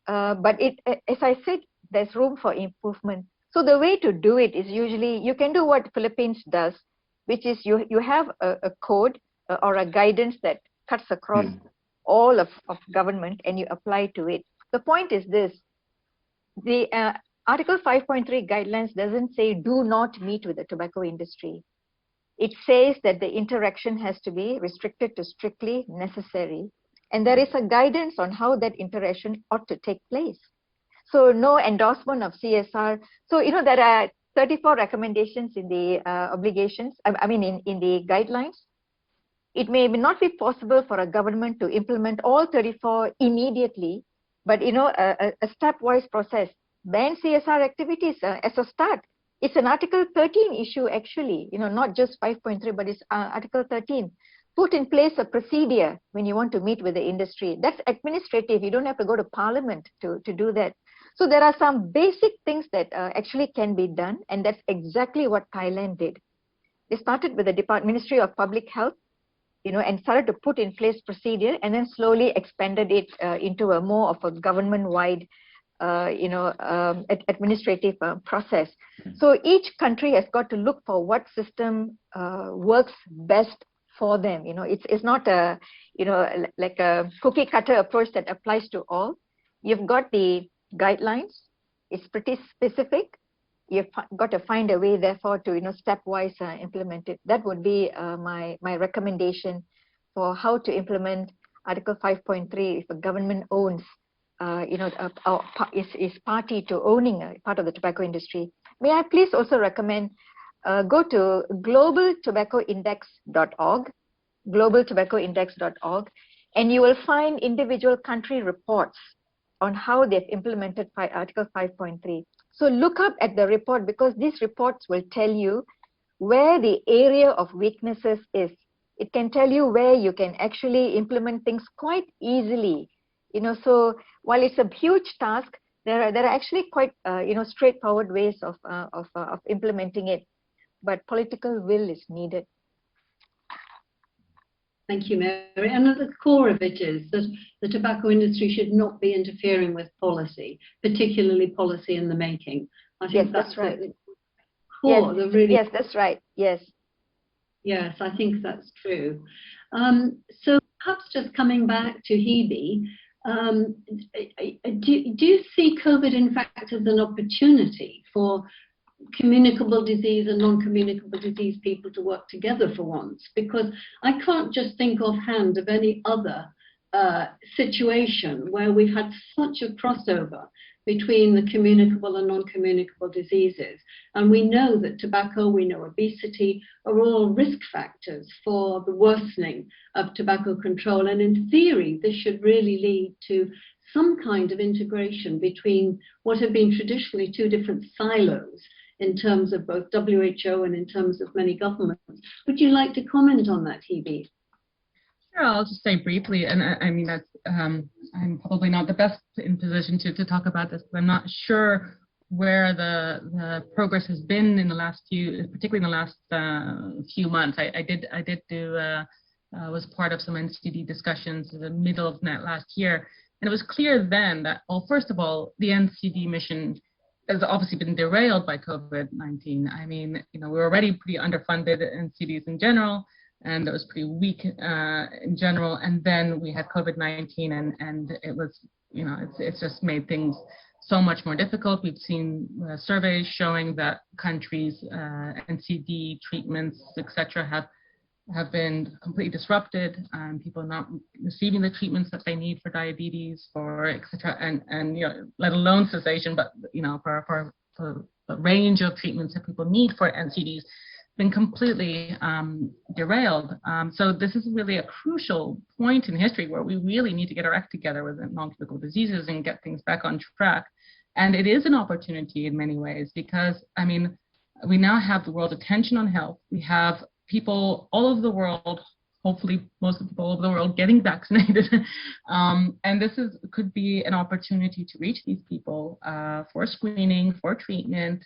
But as I said, there's room for improvement. So the way to do it is usually you can do what Philippines does, which is you have a code or a guidance that cuts across all of government and you apply to it. The point is this: the Article 5.3 guidelines doesn't say do not meet with the tobacco industry. It says that the interaction has to be restricted to strictly necessary. And there is a guidance on how that interaction ought to take place. So no endorsement of CSR. So, there are 34 recommendations in the obligations, in the guidelines. It may not be possible for a government to implement all 34 immediately, but, a stepwise process. Ban CSR activities as a start. It's an Article 13 issue, actually, not just 5.3, but it's Article 13. Put in place a procedure when you want to meet with the industry. That's administrative. You don't have to go to Parliament to do that. So there are some basic things that actually can be done, and that's exactly what Thailand did. They started with the Ministry of Public Health, and started to put in place procedure, and then slowly expanded it into a more of a government-wide, administrative process. So each country has got to look for what system works best for them. It's not a, like a cookie cutter approach that applies to all. You've got the guidelines. It's pretty specific. You've got to find a way, therefore, to stepwise implement it. That would be my recommendation for how to implement Article 5.3 if a government owns, is party to owning a part of the tobacco industry. May I please also recommend go to globaltobaccoindex.org, globaltobaccoindex.org, and you will find individual country reports on how they've implemented Article 5.3. So look up at the report, because these reports will tell you where the area of weaknesses is. It can tell you where you can actually implement things quite easily. So while it's a huge task, there are actually quite straightforward ways of implementing it, but political will is needed. Thank you, Mary. And at the core of it is that the tobacco industry should not be interfering with policy, particularly policy in the making. I think that's right. The core, yes, that's right. Yes. Yes, I think that's true. So perhaps just coming back to Hebe, do you see COVID, in fact, as an opportunity for communicable disease and non-communicable disease people to work together for once? Because I can't just think offhand of any other situation where we've had such a crossover between the communicable and non-communicable diseases. And we know that tobacco, we know obesity are all risk factors for the worsening of tobacco control. And in theory, this should really lead to some kind of integration between what have been traditionally two different silos in terms of both WHO and in terms of many governments. Would you like to comment on that, Hebe? Sure, I'll just say briefly, and I mean, that's, I'm probably not the best in position to talk about this, but I'm not sure where the progress has been in the last particularly in the last few months. I was part of some NCD discussions in the middle of last year, and it was clear then that, well, first of all, the NCD mission has obviously been derailed by COVID-19. I mean, we were already pretty underfunded NCDs in general, and it was pretty weak in general. And then we had COVID-19, and it was, it's just made things so much more difficult. We've seen surveys showing that countries' NCD treatments, etc., have been completely disrupted, and people not receiving the treatments that they need for diabetes, for etc., and let alone cessation, but for the range of treatments that people need for NCDs been completely derailed. So this is really a crucial point in history where we really need to get our act together with non-communicable diseases and get things back on track. And it is an opportunity in many ways, because I mean, we now have the world's attention on health. We have people all over the world, hopefully most of the people all over the world, getting vaccinated. And this could be an opportunity to reach these people for screening, for treatment.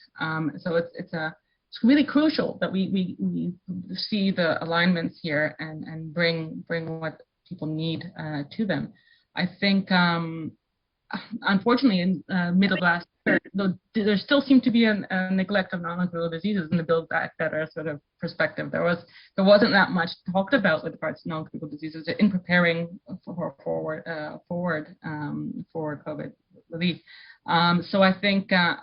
So it's really crucial that we see the alignments here and bring what people need to them. I think, unfortunately, in middle of last year, there still seemed to be a neglect of non-communicable diseases in the Build Back Better sort of perspective. There wasn't that much talked about with regards to non-communicable diseases in preparing for COVID relief. So I think I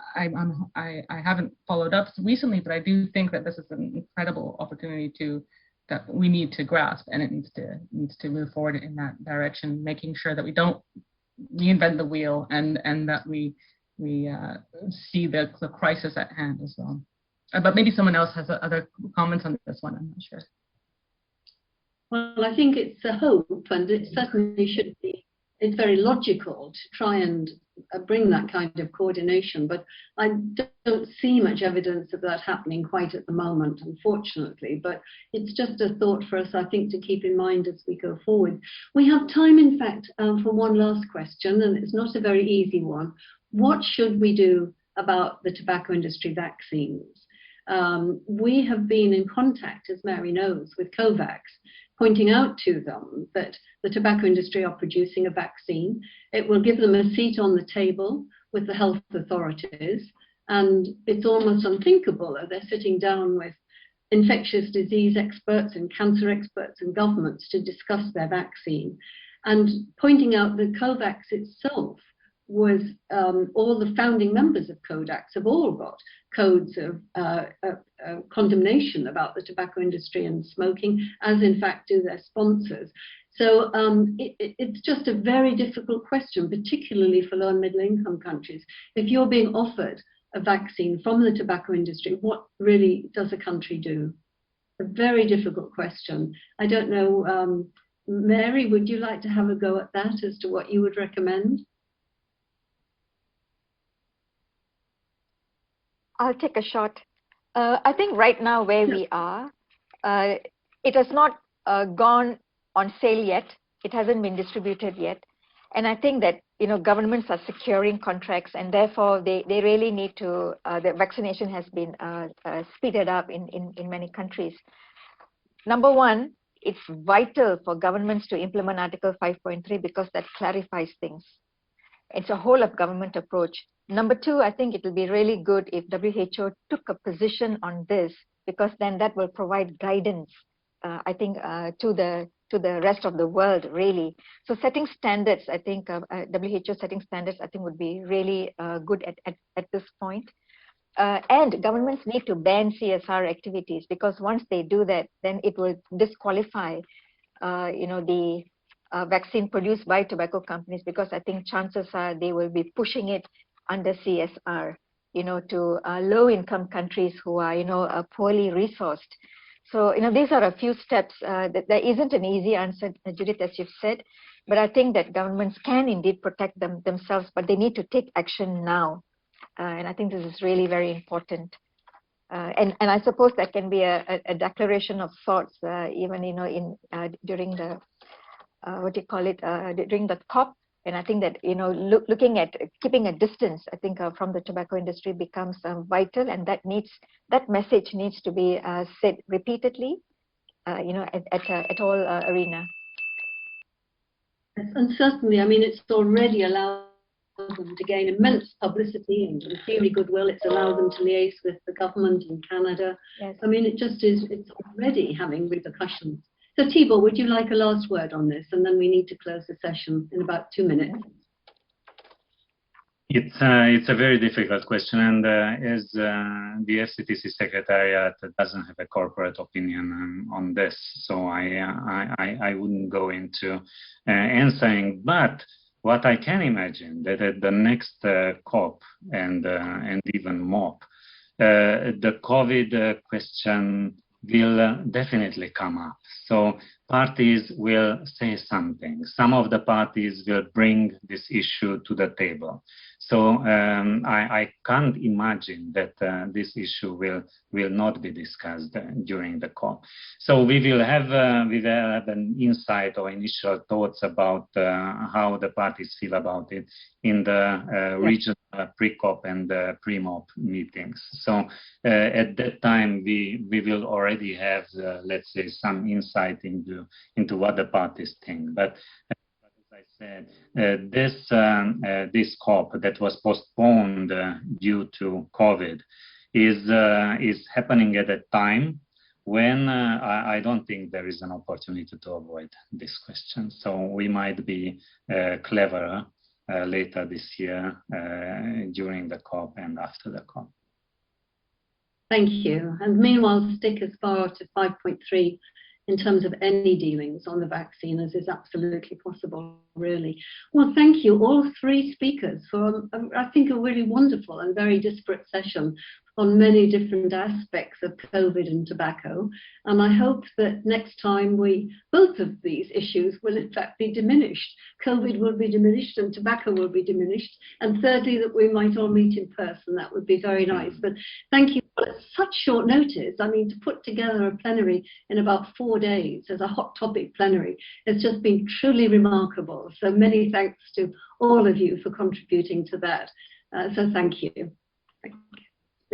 haven't followed up recently, but I do think that this is an incredible opportunity that we need to grasp, and it needs to move forward in that direction, making sure that we don't reinvent the wheel and that we see the crisis at hand as well. But maybe someone else has other comments on this one. I'm not sure. Well, I think it's a hope, and it certainly should be. It's very logical to try and bring that kind of coordination, but I don't see much evidence of that happening quite at the moment, unfortunately. But it's just a thought for us, I think, to keep in mind as we go forward. We have time, in fact, for one last question, and it's not a very easy one. What should we do about the tobacco industry vaccines? We have been in contact, as Mary knows, with Kovac, pointing out to them that the tobacco industry are producing a vaccine. It will give them a seat on the table with the health authorities. And it's almost unthinkable that they're sitting down with infectious disease experts and cancer experts and governments to discuss their vaccine. And pointing out that Kovac itself was, all the founding members of Kovac have all got codes of condemnation about the tobacco industry and smoking, as in fact do their sponsors. So it's just a very difficult question, particularly for low and middle income countries. If you're being offered a vaccine from the tobacco industry, what really does a country do? A very difficult question. I don't know, Mary, would you like to have a go at that as to what you would recommend? I'll take a shot. I think right now where we are, it has not gone on sale yet. It hasn't been distributed yet. And I think that, you know, governments are securing contracts, and therefore they really need to, the vaccination has been speeded up in many countries. Number one, it's vital for governments to implement Article 5.3 because that clarifies things. It's a whole of government approach. Number two, I think it will be really good if WHO took a position on this, because then that will provide guidance, I think, to the rest of the world, really. So setting standards, I think, WHO setting standards, I think would be really good at this point. And governments need to ban CSR activities, because once they do that, then it will disqualify, you know, the vaccine produced by tobacco companies, because I think chances are they will be pushing it under CSR, you know, to low-income countries who are, you know, poorly resourced. So, you know, these are a few steps. That there isn't an easy answer, Judith, as you've said, but I think that governments can indeed protect themselves, but they need to take action now. And I think this is really very important. And I suppose that can be a declaration of sorts, even, you know, in during the what do you call it, during the COP. And I think that, you know, looking at keeping a distance, I think from the tobacco industry becomes vital, and that message needs to be said repeatedly, you know, at all arena. Yes, and certainly, I mean, it's already allowed them to gain immense publicity and in theory goodwill. It's allowed them to liaise with the government in Canada. Yes. I mean, it just is, it's already having repercussions. So Tebor, would you like a last word on this? And then we need to close the session in about 2 minutes. It's a very difficult question, and as the FCTC Secretariat doesn't have a corporate opinion on this, so I wouldn't go into answering. But what I can imagine that at the next COP and even MOP, the COVID question will definitely come up. So parties will say something. Some of the parties will bring this issue to the table. So I can't imagine that this issue will not be discussed during the COP. So we will have an insight or initial thoughts about how the parties feel about it in the regional pre-COP and pre-MOP meetings. So at that time, we will already have, let's say, some insight into what the parties think. But I said, this COP that was postponed due to COVID is happening at a time when I don't think there is an opportunity to avoid this question. So we might be cleverer later this year during the COP and after the COP. Thank you. And meanwhile, stick as far to 5.3 in terms of any dealings on the vaccine as is absolutely possible, really. Well, thank you, all three speakers, for, I think, a really wonderful and very disparate session on many different aspects of COVID and tobacco. And I hope that next time both of these issues will in fact be diminished. COVID will be diminished and tobacco will be diminished. And thirdly, that we might all meet in person. That would be very nice. But thank you at such short notice. I mean, to put together a plenary in about 4 days as a hot topic plenary, it's just been truly remarkable. So many thanks to all of you for contributing to that. So thank you.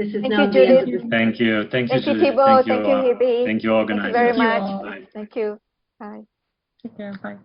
This is Thank now you, the end of Judith. this. Thank you. Thank you, Thank you, Judith. Tebor. Thank you, Thank you, Hebe. thank you, Thank you organizers. very Thank you much. all. Bye. Thank you. Bye. Take care. Bye.